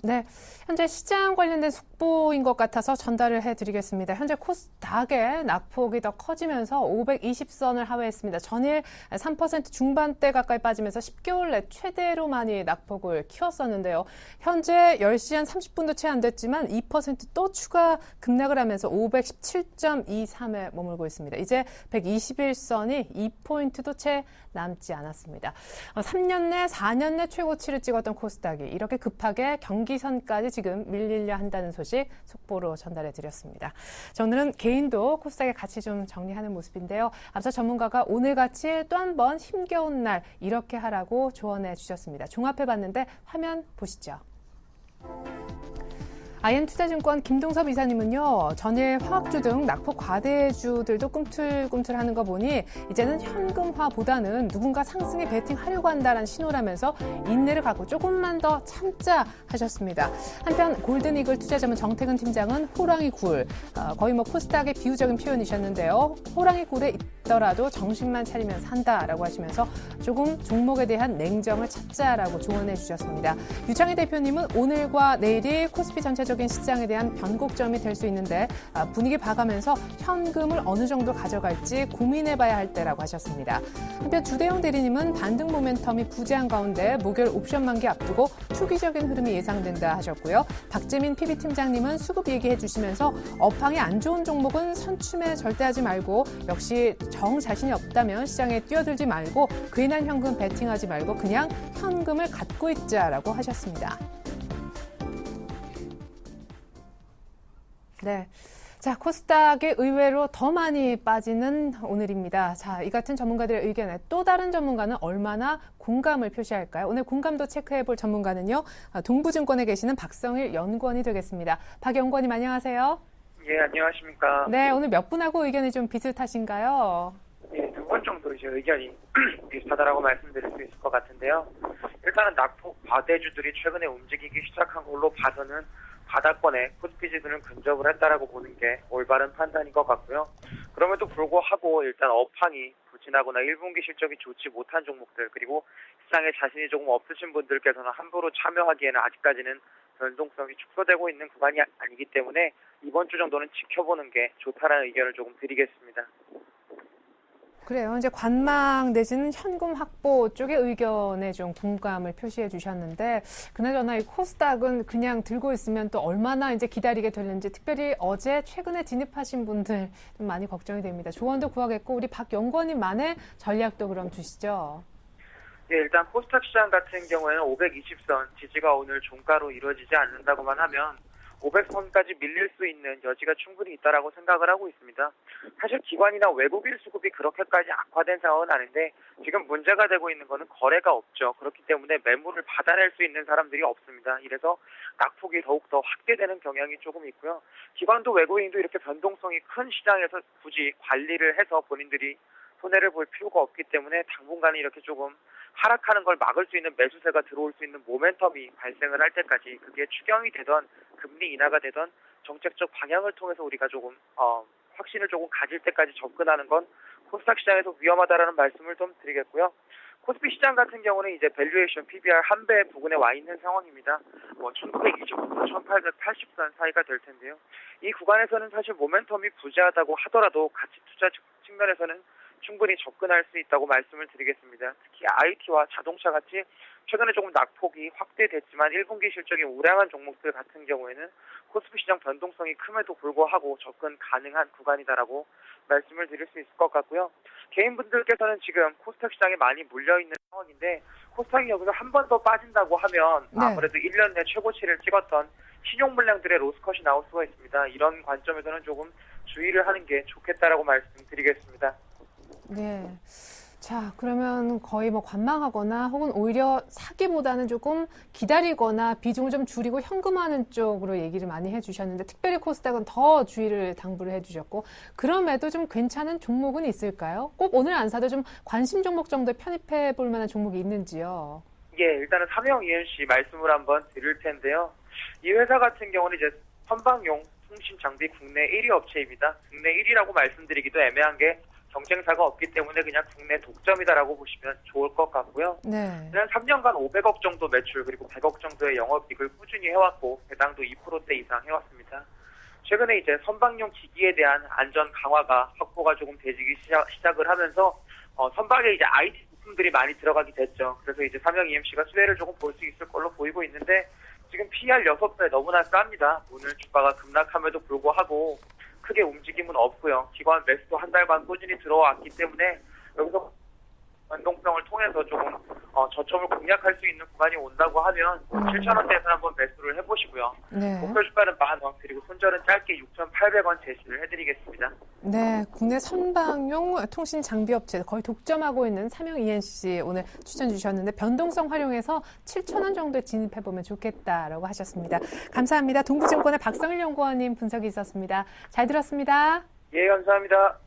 S1: 네, 현재 시장 관련된 속보인 것 같아서 전달을 해드리겠습니다. 현재 코스닥의 낙폭이 더 커지면서 520선을 하회했습니다. 전일 3% 중반대 가까이 빠지면서 10개월 내 최대로 많이 낙폭을 키웠었는데요. 현재 10시 한 30분도 채 안 됐지만 2% 추가 급락을 하면서 517.23에 머물고 있습니다. 이제 121선이 2포인트도 채 남지 않았습니다. 3년 내 4년 내 최고치를 찍었던 코스닥이 이렇게 급하게 경기선까지 지금 밀리려 한다는 소식 속보로 전달해 드렸습니다. 자, 오늘은 개인도 코스닥의 가치 좀 정리하는 모습인데요. 앞서 전문가가 오늘같이 또 한 번 힘겨운 날 이렇게 하라고 조언해 주셨습니다. 종합해 봤는데 화면 보시죠. IM투자증권 김동섭 이사님은요, 전일 화학주 등 낙폭 과대주들도 꿈틀꿈틀하는 거 보니 이제는 현금화보다는 누군가 상승에 베팅하려고 한다는 신호라면서 인내를 갖고 조금만 더 참자 하셨습니다. 한편 골든이글 투자자문 정태근 팀장은 호랑이 굴, 거의 코스닥의 비유적인 표현이셨는데요. 호랑이 굴에 있더라도 정신만 차리면 산다라고 하시면서 조금 종목에 대한 냉정을 찾자라고 조언해 주셨습니다. 유창희 대표님은 오늘과 내일이 코스피 전체적인 시장에 대한 변곡점이 될 수 있는데 분위기 봐가면서 현금을 어느 정도 가져갈지 고민해봐야 할 때라고 하셨습니다. 한편 주대영 대리님은 반등 모멘텀이 부재한 가운데 목요일 옵션 만기 앞두고 투기적인 흐름이 예상된다 하셨고요. 박재민 PB팀장님은 수급 얘기해 주시면서 업황이 안 좋은 종목은 선춤에 절대 하지 말고 역시 정 자신이 없다면 시장에 뛰어들지 말고 괜한 현금 베팅하지 말고 그냥 현금을 갖고 있자라고 하셨습니다. 네. 자, 코스닥이 의외로 더 많이 빠지는 오늘입니다. 자, 이 같은 전문가들의 의견에 또 다른 전문가는 얼마나 공감을 표시할까요? 오늘 공감도 체크해볼 전문가는요, 동부증권에 계시는 박성일 연구원이 되겠습니다. 박 연구원님 안녕하세요.
S6: 예, 안녕하십니까.
S1: 네, 오늘 몇 분하고 의견이 좀 비슷하신가요?
S6: 예, 2분 정도 이제 의견이 비슷하다라고 말씀드릴 수 있을 것 같은데요. 일단은 낙폭 과대주들이 최근에 움직이기 시작한 걸로 봐서는 바닥권에 코스피 지수는 근접을 했다라고 보는 게 올바른 판단인 것 같고요. 그럼에도 불구하고 일단 업황이 부진하거나 1분기 실적이 좋지 못한 종목들 그리고 시장에 자신이 조금 없으신 분들께서는 함부로 참여하기에는 아직까지는 변동성이 축소되고 있는 구간이 아니기 때문에 이번 주 정도는 지켜보는 게 좋다라는 의견을 조금 드리겠습니다.
S1: 그래요. 이제 관망 내지는 현금 확보 쪽의 의견에 좀 공감을 표시해 주셨는데, 그나저나 이 코스닥은 그냥 들고 있으면 또 얼마나 이제 기다리게 되는지, 특별히 어제 최근에 진입하신 분들 좀 많이 걱정이 됩니다. 조언도 구하겠고, 우리 박 연구원님만의 전략도 그럼 주시죠.
S6: 네, 일단 코스닥 시장 같은 경우에는 520선 지지가 오늘 종가로 이루어지지 않는다고만 하면 500선까지 밀릴 수 있는 여지가 충분히 있다라고 생각을 하고 있습니다. 사실 기관이나 외국인 수급이 그렇게까지 악화된 상황은 아닌데 지금 문제가 되고 있는 거는 거래가 없죠. 그렇기 때문에 매물을 받아낼 수 있는 사람들이 없습니다. 이래서 낙폭이 더욱더 확대되는 경향이 조금 있고요. 기관도 외국인도 이렇게 변동성이 큰 시장에서 굳이 관리를 해서 본인들이 손해를 볼 필요가 없기 때문에 당분간은 이렇게 조금 하락하는 걸 막을 수 있는 매수세가 들어올 수 있는 모멘텀이 발생을 할 때까지 그게 추경이 되던 금리 인하가 되던 정책적 방향을 통해서 우리가 조금 확신을 조금 가질 때까지 접근하는 건 코스닥 시장에서 위험하다라는 말씀을 좀 드리겠고요. 코스피 시장 같은 경우는 이제 밸류에이션 PBR 한 배 부근에 와 있는 상황입니다. 1920부터 1880선 사이가 될 텐데요. 이 구간에서는 사실 모멘텀이 부재하다고 하더라도 가치 투자 측면에서는 충분히 접근할 수 있다고 말씀을 드리겠습니다. 특히 IT와 자동차 같이 최근에 조금 낙폭이 확대됐지만 1분기 실적이 우량한 종목들 같은 경우에는 코스피 시장 변동성이 큼에도 불구하고 접근 가능한 구간이다라고 말씀을 드릴 수 있을 것 같고요. 개인분들께서는 지금 코스닥 시장에 많이 물려있는 상황인데 코스닥이 여기서 한 번 더 빠진다고 하면 아무래도 1년 내 최고치를 찍었던 신용물량들의 로스컷이 나올 수가 있습니다. 이런 관점에서는 조금 주의를 하는 게 좋겠다라고 말씀드리겠습니다.
S1: 네. 자, 그러면 거의 관망하거나 혹은 오히려 사기보다는 조금 기다리거나 비중을 좀 줄이고 현금화하는 쪽으로 얘기를 많이 해주셨는데 특별히 코스닥은 더 주의를 당부를 해주셨고 그럼에도 좀 괜찮은 종목은 있을까요? 꼭 오늘 안 사도 좀 관심 종목 정도에 편입해 볼 만한 종목이 있는지요?
S6: 예, 일단은 삼형 ENC 말씀을 한번 드릴 텐데요. 이 회사 같은 경우는 이제 선박용 통신 장비 국내 1위 업체입니다. 국내 1위라고 말씀드리기도 애매한 게 경쟁사가 없기 때문에 그냥 국내 독점이다라고 보시면 좋을 것 같고요.
S1: 네.
S6: 지난 3년간 500억 정도 매출 그리고 100억 정도의 영업이익을 꾸준히 해왔고 배당도 2%대 이상 해왔습니다. 최근에 이제 선박용 기기에 대한 안전 강화가 확보가 조금 되기 시작을 하면서 선박에 이제 IT 부품들이 많이 들어가게 됐죠. 그래서 이제 삼형 EMC가 수혜를 조금 볼 수 있을 걸로 보이고 있는데 지금 PR 6배 너무나 쌉니다. 오늘 주가가 급락함에도 불구하고 크게 움직임은 없고요. 기관 매수도 한 달간 꾸준히 들어왔기 때문에 여기서 변동성을 통해서 조금 저점을 공략할 수 있는 구간이 온다고 하면 7,000원대에서 한번 매수를 해보시고요.
S1: 네.
S6: 목표 주가는 10,000원 그리고 손절은 짧게 6,800원 제시를 해드리겠습니다.
S1: 네, 국내 선박용 통신 장비 업체 거의 독점하고 있는 삼형 ENC 오늘 추천 주셨는데 변동성 활용해서 7,000원 정도에 진입해보면 좋겠다라고 하셨습니다. 감사합니다. 동부증권의 박성일 연구원님 분석이 있었습니다. 잘 들었습니다.
S6: 예, 감사합니다.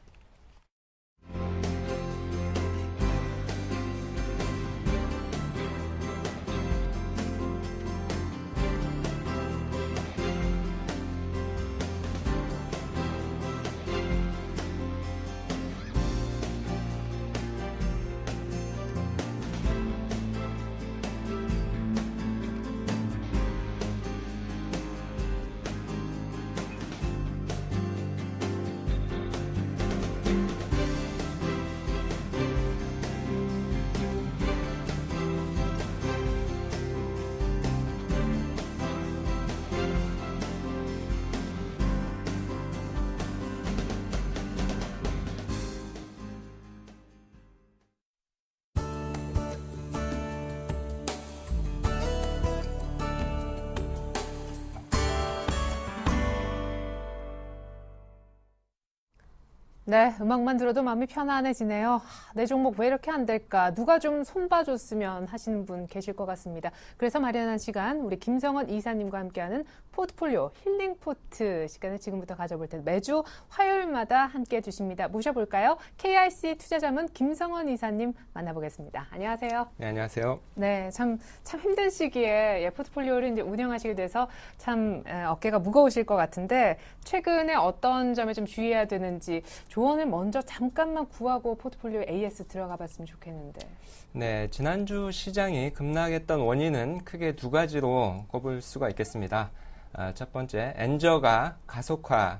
S1: 네, 음악만 들어도 마음이 편안해지네요. 내 종목 왜 이렇게 안 될까? 누가 좀 손봐줬으면 하시는 분 계실 것 같습니다. 그래서 마련한 시간, 우리 김성원 이사님과 함께하는 포트폴리오 힐링 포트 시간을 지금부터 가져볼 텐데 매주 화요일마다 함께 해주십니다. 모셔볼까요? KIC 투자자문 김성원 이사님 만나보겠습니다. 안녕하세요.
S7: 네, 안녕하세요.
S1: 네, 참 힘든 시기에 포트폴리오를 이제 운영하시게 돼서 참 어깨가 무거우실 것 같은데 최근에 어떤 점에 좀 주의해야 되는지 조언을 먼저 잠깐만 구하고 포트폴리오 AS 들어가 봤으면 좋겠는데.
S7: 네, 지난주 시장이 급락했던 원인은 크게 두 가지로 꼽을 수가 있겠습니다. 첫 번째, 엔저가 가속화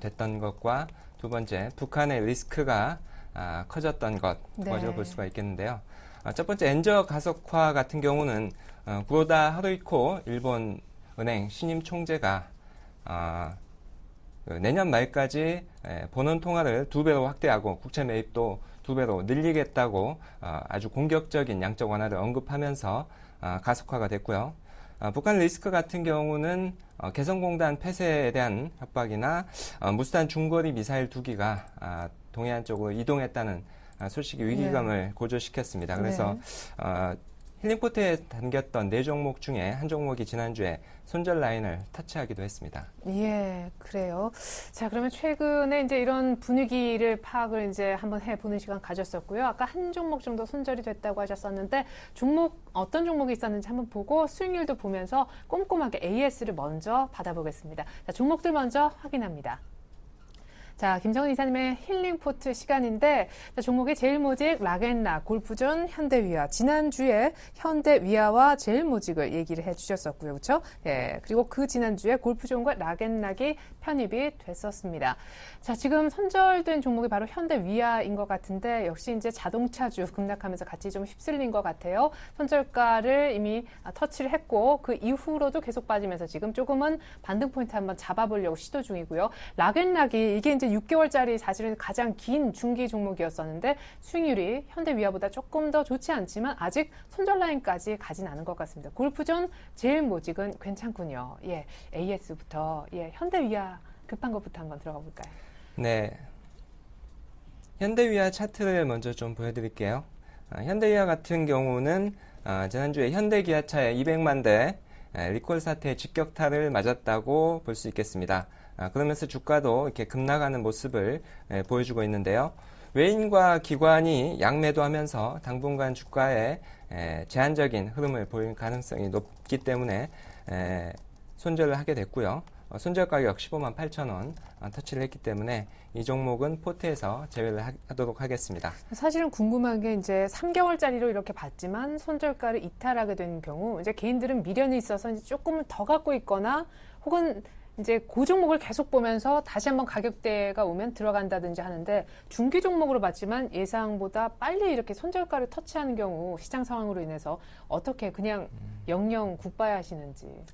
S7: 됐던 것과 두 번째, 북한의 리스크가 커졌던 것 두 가지로 볼 수가 있겠는데요. 첫 번째, 엔저 가속화 같은 경우는 구로다 하루이코 일본 은행 신임 총재가 내년 말까지 본원 통화를 2배로 확대하고 국채 매입도 2배로 늘리겠다고 아주 공격적인 양적 완화를 언급하면서 가속화가 됐고요. 북한 리스크 같은 경우는 개성공단 폐쇄에 대한 협박이나 무수단 중거리 미사일 2기가 동해안 쪽으로 이동했다는 소식이 위기감을 고조시켰습니다. 그래서 힐링포트에 담겼던 4종목 중에 한 종목이 지난주에 손절 라인을 터치하기도 했습니다.
S1: 예, 그래요. 자, 그러면 최근에 이제 이런 분위기를 파악을 이제 한번 해보는 시간 가졌었고요. 아까 한 종목 정도 손절이 됐다고 하셨었는데 어떤 종목이 있었는지 한번 보고 수익률도 보면서 꼼꼼하게 AS를 먼저 받아보겠습니다. 자, 종목들 먼저 확인합니다. 자, 김성은 이사님의 힐링포트 시간인데 종목이 제일모직, 락앤락, 골프존, 현대위아. 지난주에 현대위아와 제일모직을 얘기를 해주셨었고요. 그렇죠? 예, 그리고 그 지난주에 골프존과 락앤락이 편입이 됐었습니다. 자, 지금 손절된 종목이 바로 현대위아인 것 같은데 역시 이제 자동차주 급락하면서 같이 좀 휩쓸린 것 같아요. 손절가를 이미 터치를 했고 그 이후로도 계속 빠지면서 지금 조금은 반등 포인트 한번 잡아보려고 시도 중이고요. 락앤락이 이게 이제 6개월짜리 사실은 가장 긴 중기 종목이었었는데 수익률이 현대위아보다 조금 더 좋지 않지만 아직 손절 라인까지 가진 않은 것 같습니다. 골프존 제일모직은 괜찮군요. 예, AS부터 현대위아 급한 것부터 한번 들어가 볼까요?
S7: 네, 현대위아 차트를 먼저 좀 보여드릴게요. 현대위아 같은 경우는 지난주에 현대기아차의 200만 대 리콜 사태의 직격탄을 맞았다고 볼 수 있겠습니다. 그러면서 주가도 이렇게 급락하는 모습을 보여주고 있는데요. 외인과 기관이 양매도하면서 당분간 주가에 제한적인 흐름을 보일 가능성이 높기 때문에 손절을 하게 됐고요. 손절 가격 15만 8천 원 터치를 했기 때문에 이 종목은 포트에서 제외를 하도록 하겠습니다.
S1: 사실은 궁금한 게 이제 3개월짜리로 이렇게 봤지만 손절가를 이탈하게 된 경우 이제 개인들은 미련이 있어서 이제 조금은 더 갖고 있거나 혹은 이제 그 종목을 계속 보면서 다시 한번 가격대가 오면 들어간다든지 하는데 중기 종목으로 봤지만 예상보다 빨리 이렇게 손절가를 터치하는 경우 시장 상황으로 인해서 어떻게 그냥 영영 굿바이 하시는지.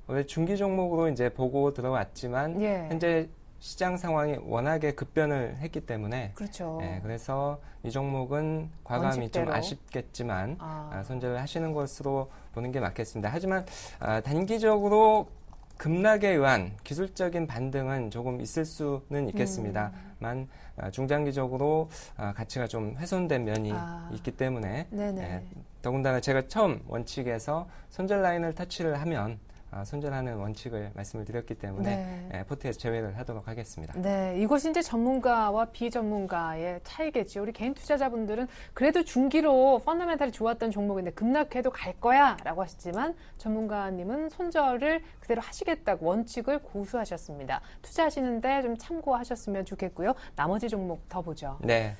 S7: 원래 중기 종목으로 이제 보고 들어왔지만
S1: 예.
S7: 현재 시장 상황이 워낙에 급변을 했기 때문에
S1: 그렇죠.
S7: 그래서 이 종목은 과감히
S1: 원칙대로.
S7: 좀 아쉽겠지만 손절을 하시는 것으로 보는 게 맞겠습니다. 하지만 단기적으로 급락에 의한 기술적인 반등은 조금 있을 수는 있겠습니다만 중장기적으로 가치가 좀 훼손된 면이 있기 때문에 더군다나 제가 처음 원칙에서 손절 라인을 터치를 하면 손절하는 원칙을 말씀을 드렸기 때문에 포트에서 제외를 하도록 하겠습니다.
S1: 네, 이것이 이제 전문가와 비전문가의 차이겠죠. 우리 개인 투자자분들은 그래도 중기로 펀더멘탈이 좋았던 종목인데 급락해도 갈 거야 라고 하시지만 전문가님은 손절을 그대로 하시겠다고 원칙을 고수하셨습니다. 투자하시는데 좀 참고하셨으면 좋겠고요. 나머지 종목 더 보죠.
S7: 네,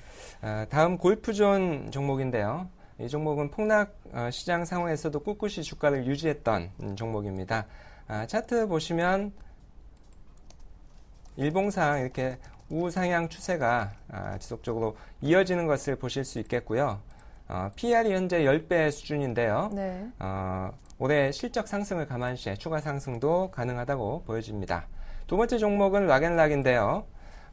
S7: 다음 골프존 종목인데요. 이 종목은 폭락 시장 상황에서도 꿋꿋이 주가를 유지했던 종목입니다. 차트 보시면 일봉상 이렇게 우상향 추세가 지속적으로 이어지는 것을 보실 수 있겠고요. PR이 현재 10배 수준인데요.
S1: 네.
S7: 올해 실적 상승을 감안시해 추가 상승도 가능하다고 보여집니다. 두 번째 종목은 락앤락인데요.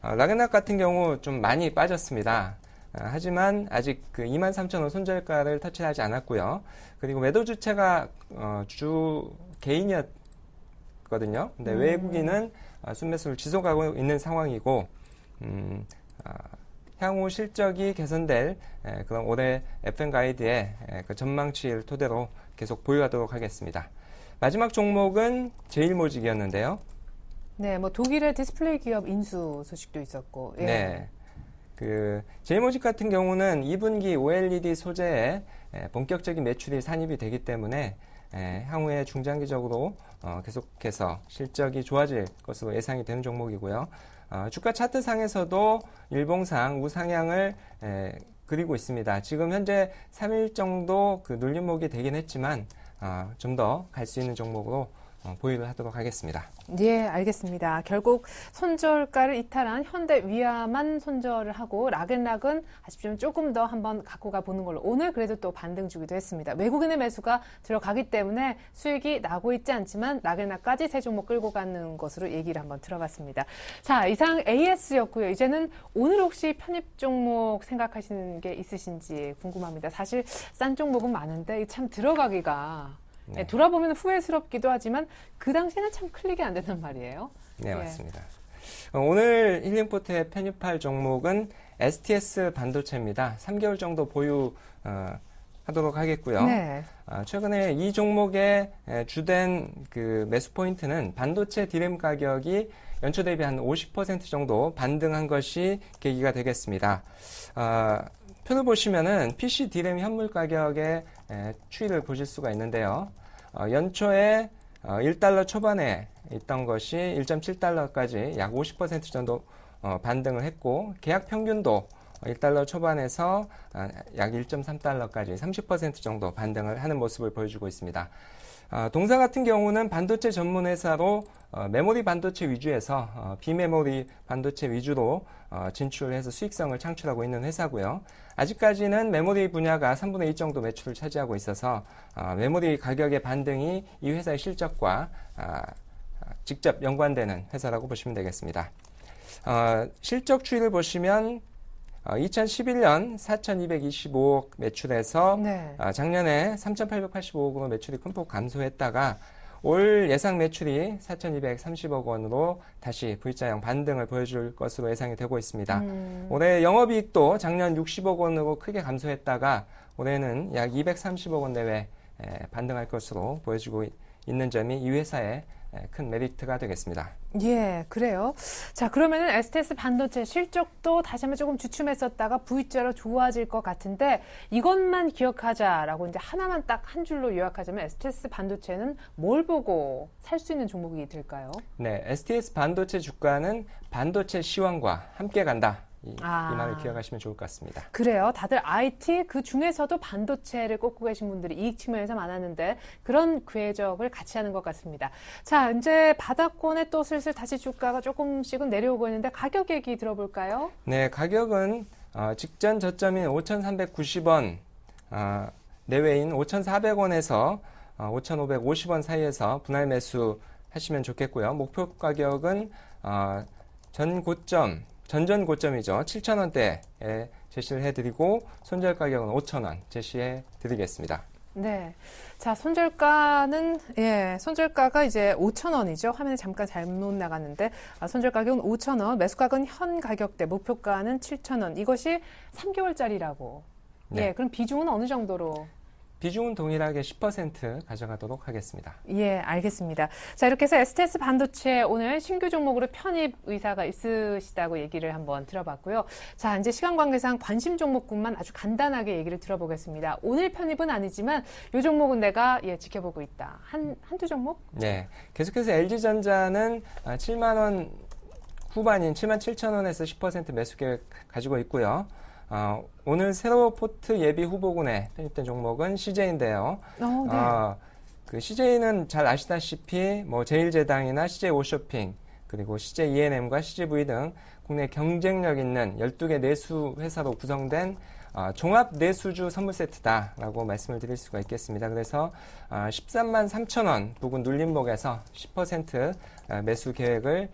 S7: 락앤락 같은 경우 좀 많이 빠졌습니다. 하지만 아직 23,000원 손절가를 터치하지 않았고요. 그리고 매도 주체가 주 개인이었거든요. 근데 외국인은 순매수를 지속하고 있는 상황이고 향후 실적이 개선될 그런 올해 FM 가이드의 그 전망치를 토대로 계속 보유하도록 하겠습니다. 마지막 종목은 제일모직이었는데요.
S1: 네, 뭐 독일의 디스플레이 기업 인수 소식도 있었고. 예.
S7: 네. 제일모직 같은 경우는 2분기 OLED 소재에 본격적인 매출이 산입이 되기 때문에 향후에 중장기적으로 계속해서 실적이 좋아질 것으로 예상이 되는 종목이고요. 주가 차트상에서도 일봉상 우상향을 그리고 있습니다. 지금 현재 3일 정도 눌림목이 되긴 했지만 좀 더 갈 수 있는 종목으로 보유를 하도록 하겠습니다.
S1: 예, 알겠습니다. 결국 손절가를 이탈한 현대 위아만 손절을 하고 락앤락은 아쉽지만 조금 더 한번 갖고 가보는 걸로 오늘 그래도 또 반등 주기도 했습니다. 외국인의 매수가 들어가기 때문에 수익이 나고 있지 않지만 락앤락까지 세 종목 끌고 가는 것으로 얘기를 한번 들어봤습니다. 자, 이상 AS였고요. 이제는 오늘 혹시 편입 종목 생각하시는 게 있으신지 궁금합니다. 사실 싼 종목은 많은데 참 들어가기가 네, 돌아보면 후회스럽기도 하지만 그 당시에는 참 클릭이 안 된단 말이에요.
S7: 네, 맞습니다. 오늘 힐링포트에 편입할 종목은 STS 반도체입니다. 3개월 정도 보유 하도록 하겠고요.
S1: 네.
S7: 최근에 이 종목의 주된 매수 포인트는 반도체 디램 가격이 연초 대비 한 50% 정도 반등한 것이 계기가 되겠습니다. 표를 보시면은 PC 디램 현물 가격의 추이를 보실 수가 있는데요. 연초에 1달러 초반에 있던 것이 1.7달러까지 약 50% 정도 반등을 했고 계약 평균도 1달러 초반에서 약 1.3달러까지 30% 정도 반등을 하는 모습을 보여주고 있습니다. 동사 같은 경우는 반도체 전문 회사로 메모리 반도체 위주에서 비메모리 반도체 위주로 진출해서 수익성을 창출하고 있는 회사고요. 아직까지는 메모리 분야가 3분의 2 정도 매출을 차지하고 있어서 메모리 가격의 반등이 이 회사의 실적과 직접 연관되는 회사라고 보시면 되겠습니다. 실적 추이를 보시면 2011년 4,225억 매출에서
S1: 네.
S7: 작년에 3,885억으로 매출이 큰 폭 감소했다가 올 예상 매출이 4,230억 원으로 다시 V자형 반등을 보여줄 것으로 예상이 되고 있습니다. 올해 영업이익도 작년 60억 원으로 크게 감소했다가 올해는 약 230억 원 내외 반등할 것으로 보여지고 있는 점이 이 회사의 큰 메리트가 되겠습니다.
S1: 예, 그래요. 자, 그러면은 STS 반도체 실적도 다시 한번 조금 주춤했었다가 V자로 좋아질 것 같은데 이것만 기억하자라고 이제 하나만 딱 한 줄로 요약하자면 STS 반도체는 뭘 보고 살 수 있는 종목이 될까요?
S7: 네, STS 반도체 주가는 반도체 시황과 함께 간다. 이 말을 기억하시면 좋을 것 같습니다.
S1: 그래요. 다들 IT 그 중에서도 반도체를 꼽고 계신 분들이 이익 측면에서 많았는데 그런 궤적을 같이 하는 것 같습니다. 자, 이제 바닥권에 또 슬슬 다시 주가가 조금씩은 내려오고 있는데 가격 얘기 들어볼까요?
S7: 네, 가격은 직전 저점인 5,390원 내외인 5,400원에서 5,550원 사이에서 분할 매수 하시면 좋겠고요. 목표 가격은 전전 고점이죠. 7,000원대에 제시를 해드리고 손절 가격은 5,000원 제시해 드리겠습니다.
S1: 네. 자, 손절가가 이제 5,000원이죠. 화면에 잠깐 잘못 나갔는데, 손절 가격은 5,000원, 매수 가격은 현 가격대, 목표가는 7,000원. 이것이 3개월짜리라고.
S7: 네.
S1: 예, 그럼 비중은 어느 정도로?
S7: 비중은 동일하게 10% 가져가도록 하겠습니다.
S1: 예, 알겠습니다. 자, 이렇게 해서 STS 반도체 오늘 신규 종목으로 편입 의사가 있으시다고 얘기를 한번 들어봤고요. 자, 이제 시간 관계상 관심 종목군만 아주 간단하게 얘기를 들어보겠습니다. 오늘 편입은 아니지만 이 종목은 내가 지켜보고 있다. 한두 종목?
S7: 네. 계속해서 LG전자는 7만 원 후반인 77,000원에서 10% 매수 계획 가지고 있고요. 오늘 새로 포트 예비 후보군에 편입된 종목은 CJ인데요.
S1: 네.
S7: 그 CJ는 잘 아시다시피 제일제당이나 CJ 오쇼핑 그리고 CJ ENM과 CJV 등 국내 경쟁력 있는 12개 내수 회사로 구성된 종합 내수주 선물 세트다라고 말씀을 드릴 수가 있겠습니다. 그래서 13만 3천원 부근 눌림목에서 10% 매수 계획을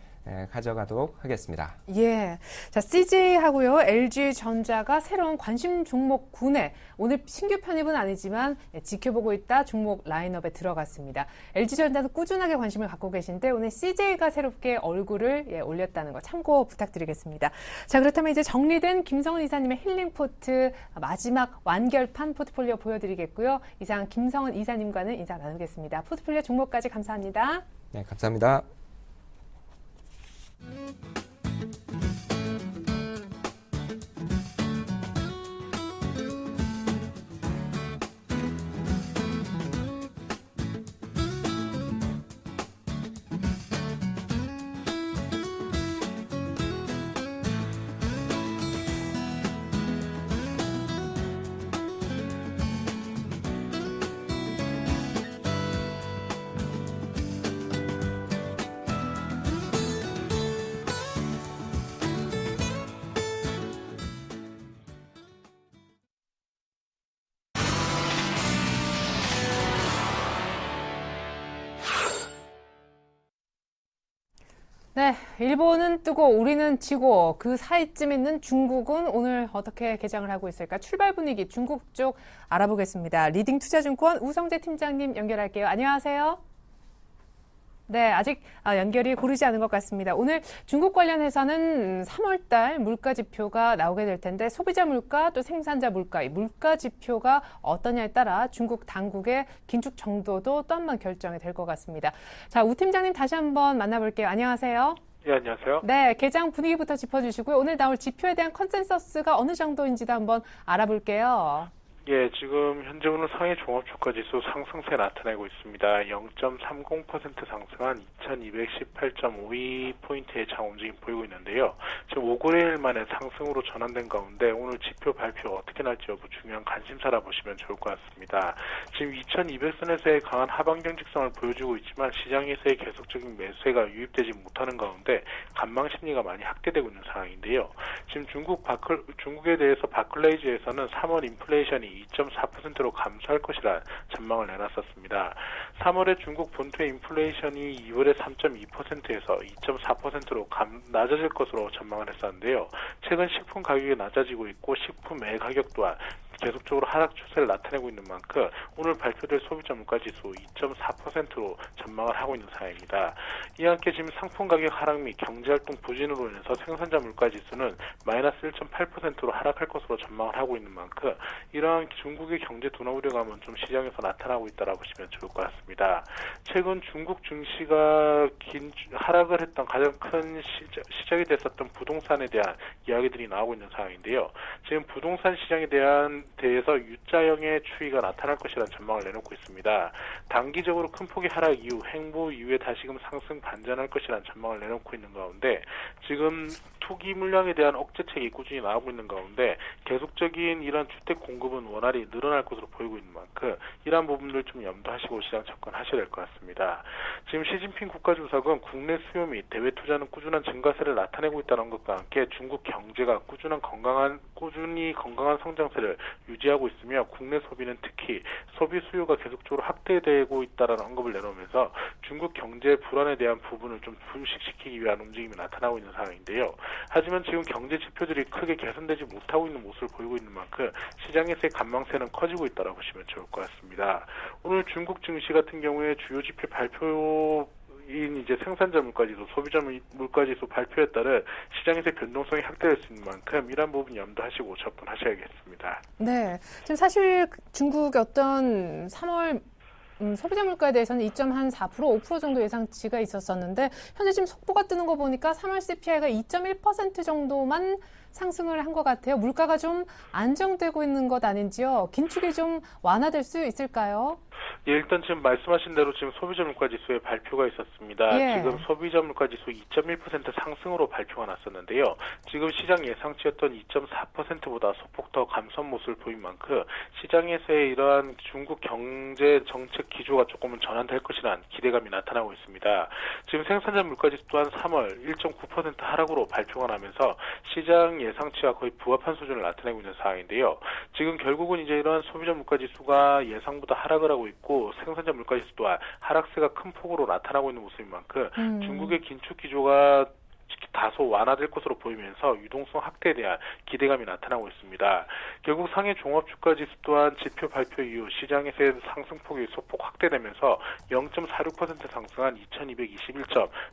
S7: 가져가도록 하겠습니다.
S1: 예. 자, CJ하고요, LG전자가 새로운 관심 종목군에 오늘 신규 편입은 아니지만 지켜보고 있다 종목 라인업에 들어갔습니다. LG전자도 꾸준하게 관심을 갖고 계신데 오늘 CJ가 새롭게 얼굴을 올렸다는 거 참고 부탁드리겠습니다. 자, 그렇다면 이제 정리된 김성은 이사님의 힐링포트 마지막 완결판 포트폴리오 보여드리겠고요. 이상 김성은 이사님과는 인사 나누겠습니다. 포트폴리오 종목까지 감사합니다.
S7: 네, 감사합니다.
S1: 네, 일본은 뜨고 우리는 지고 그 사이쯤 있는 중국은 오늘 어떻게 개장을 하고 있을까? 출발 분위기 중국 쪽 알아보겠습니다. 리딩 투자증권 우성재 팀장님 연결할게요. 안녕하세요. 네, 아직 연결이 고르지 않은 것 같습니다. 오늘 중국 관련해서는 3월달 물가 지표가 나오게 될 텐데 소비자 물가 또 생산자 물가, 이 물가 지표가 어떠냐에 따라 중국 당국의 긴축 정도도 또 한 번 결정이 될 것 같습니다. 자, 우 팀장님 다시 한번 만나볼게요. 안녕하세요.
S8: 네, 안녕하세요.
S1: 네, 개장 분위기부터 짚어주시고요. 오늘 나올 지표에 대한 컨센서스가 어느 정도인지도 한번 알아볼게요.
S8: 예, 지금 현재 오늘 상해 종합주가지수 상승세 나타내고 있습니다. 0.30% 상승한 2218.52포인트의 장 움직임 보이고 있는데요. 지금 5거래일 만에 상승으로 전환된 가운데 오늘 지표 발표 어떻게 날지 여부 중요한 관심사라 보시면 좋을 것 같습니다. 지금 2200선에서의 강한 하방경 직성을 보여주고 있지만 시장에서의 계속적인 매수세가 유입되지 못하는 가운데 관망 심리가 많이 확대되고 있는 상황인데요. 지금 중국에 대해서 바클레이즈에서는 3월 인플레이션이 2.4%로 감소할 것이라 전망을 내놨었습니다. 3월에 중국 본토의 인플레이션이 2월에 3.2%에서 2.4%로 낮아질 것으로 전망을 했었는데요. 최근 식품 가격이 낮아지고 있고 식품의 가격 또한 계속적으로 하락 추세를 나타내고 있는 만큼 오늘 발표될 소비자 물가지수 2.4%로 전망을 하고 있는 상황입니다. 이와 함께 지금 상품 가격 하락 및 경제활동 부진으로 인해서 생산자 물가지수는 마이너스 1.8%로 하락할 것으로 전망을 하고 있는 만큼 이러한 중국의 경제 둔화 우려감은 좀 시장에서 나타나고 있다고 보시면 좋을 것 같습니다. 최근 중국 증시가 하락을 했던 가장 큰 시작이 됐었던 부동산에 대한 이야기들이 나오고 있는 상황인데요. 지금 부동산 시장에 대한 대해서 U자형의 추이가 나타날 것이라는 전망을 내놓고 있습니다. 단기적으로 큰 폭의 하락 이후 횡보 이후에 다시금 상승 반전할 것이라는 전망을 내놓고 있는 가운데 지금 투기 물량에 대한 억제책이 꾸준히 나오고 있는 가운데 계속적인 이런 주택 공급은 원활히 늘어날 것으로 보이고 있는 만큼 이러한 부분들 좀 염두하시고 시장 접근하셔야 될 것 같습니다. 지금 시진핑 국가주석은 국내 수요 및 대외 투자는 꾸준한 증가세를 나타내고 있다는 것과 함께 중국 경제가 꾸준히 건강한 성장세를 유지하고 있으며 국내 소비는 특히 소비 수요가 계속적으로 확대되고 있다는 언급을 내놓으면서 중국 경제 불안에 대한 부분을 좀 불식시키기 위한 움직임이 나타나고 있는 상황인데요. 하지만 지금 경제 지표들이 크게 개선되지 못하고 있는 모습을 보이고 있는 만큼 시장에서의 관망세는 커지고 있다고 보시면 좋을 것 같습니다. 오늘 중국 증시 같은 경우에 주요 지표 발표인 이제 생산자 물가지수, 소비자 물가지수 발표에 따른 시장에서의 변동성이 확대될 수 있는 만큼 이러한 부분 염두하시고 접근하셔야겠습니다.
S1: 네, 지금 사실 중국의 어떤 3월 소비자 물가에 대해서는 2.4%, 5% 정도 예상치가 있었었는데 현재 지금 속보가 뜨는 거 보니까 3월 CPI가 2.1% 정도만 상승을 한 것 같아요. 물가가 좀 안정되고 있는 것 아닌지요? 긴축이 좀 완화될 수 있을까요?
S8: 예, 일단 지금 말씀하신 대로 지금 소비자 물가 지수의 발표가 있었습니다.
S1: 예.
S8: 지금 소비자 물가 지수 2.1% 상승으로 발표가 났었는데요. 지금 시장 예상치였던 2.4%보다 소폭 더 감소한 모습을 보인 만큼 시장에서의 이러한 중국 경제 정책 기조가 조금은 전환될 것이라는 기대감이 나타나고 있습니다. 지금 생산자 물가 지수 또한 3월 1.9% 하락으로 발표가 나면서 시장 예상치와 거의 부합한 수준을 나타내고 있는 상황인데요. 지금 결국은 이제 이러한 소비자 물가 지수가 예상보다 하락을 하고 있고 생산자 물가 지수 또한 하락세가 큰 폭으로 나타나고 있는 모습인 만큼 중국의 긴축 기조가 다소 완화될 것으로 보이면서 유동성 확대에 대한 기대감이 나타나고 있습니다. 결국 상해 종합주가지수 또한 지표 발표 이후 시장에서의 상승폭이 소폭 확대되면서 0.46% 상승한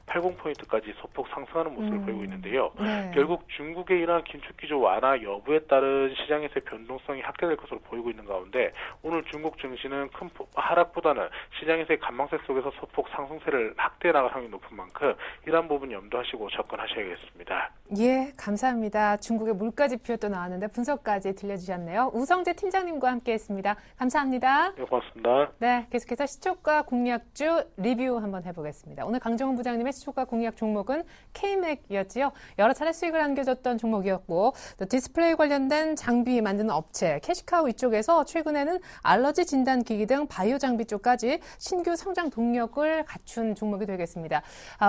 S8: 2221.80포인트까지 소폭 상승하는 모습을 보이고 있는데요.
S1: 네.
S8: 결국 중국의 이러한 긴축기조 완화 여부에 따른 시장에서의 변동성이 확대될 것으로 보이고 있는 가운데 오늘 중국 증시는 큰 하락보다는 시장에서의 관망세 속에서 소폭 상승세를 확대해 나갈 확률이 높은 만큼 이러한 부분 염두하시고 접근하셔야겠습니다.
S1: 예, 감사합니다. 중국의 물가 지표도 나왔는데 분석까지 들려주셨네요. 우성재 팀장님과 함께했습니다. 감사합니다.
S8: 네, 고맙습니다.
S1: 네, 계속해서 시초가 공략주 리뷰 한번 해보겠습니다. 오늘 강정훈 부장님의 시초가 공략 종목은 K맥이었지요. 여러 차례 수익을 안겨줬던 종목이었고 또 디스플레이 관련된 장비 만드는 업체 캐시카우 이쪽에서 최근에는 알러지 진단기기 등 바이오 장비 쪽까지 신규 성장 동력을 갖춘 종목이 되겠습니다.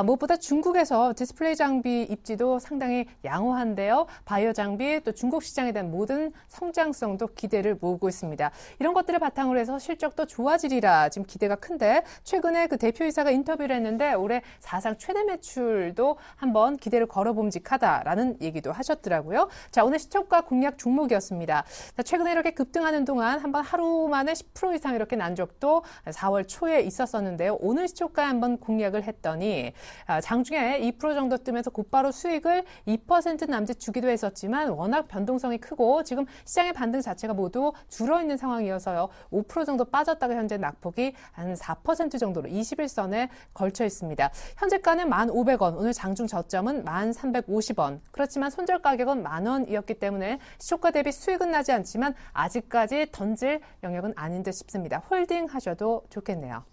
S1: 무엇보다 중국에서 디스플레이 장비 입지도 상당히 양호한데요. 바이오 장비 또 중국 시장에 대한 모든 성장성도 기대를 모으고 있습니다. 이런 것들을 바탕으로 해서 실적도 좋아지리라 지금 기대가 큰데 최근에 그 대표이사가 인터뷰를 했는데 올해 사상 최대 매출도 한번 기대를 걸어봄직하다라는 얘기도 하셨더라고요. 자, 오늘 시초가 공략 종목이었습니다. 자, 최근에 이렇게 급등하는 동안 한번 하루 만에 10% 이상 이렇게 난 적도 4월 초에 있었었는데요. 오늘 시초가에 한번 공략을 했더니 장중에 2% 정도 뜨면서 곧바로 수익을 2% 남짓 주기도 했었지만 워낙 변동성이 크고 지금 시장의 반등 자체가 모두 줄어있는 상황이어서요. 5% 정도 빠졌다가 현재 낙폭이 한 4% 정도로 21선에 걸쳐 있습니다. 현재가는 1,500원, 오늘 장중 저점은 1,350원. 그렇지만 손절 가격은 10,000원이었기 때문에 시초가 대비 수익은 나지 않지만 아직까지 던질 영역은 아닌 듯 싶습니다. 홀딩 하셔도 좋겠네요.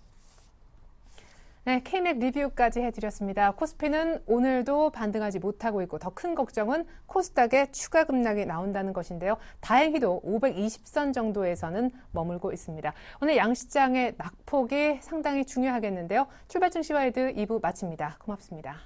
S1: 네, K맥 리뷰까지 해드렸습니다. 코스피는 오늘도 반등하지 못하고 있고 더 큰 걱정은 코스닥의 추가 급락이 나온다는 것인데요. 다행히도 520선 정도에서는 머물고 있습니다. 오늘 양시장의 낙폭이 상당히 중요하겠는데요. 출발 증시와이드 2부 마칩니다. 고맙습니다.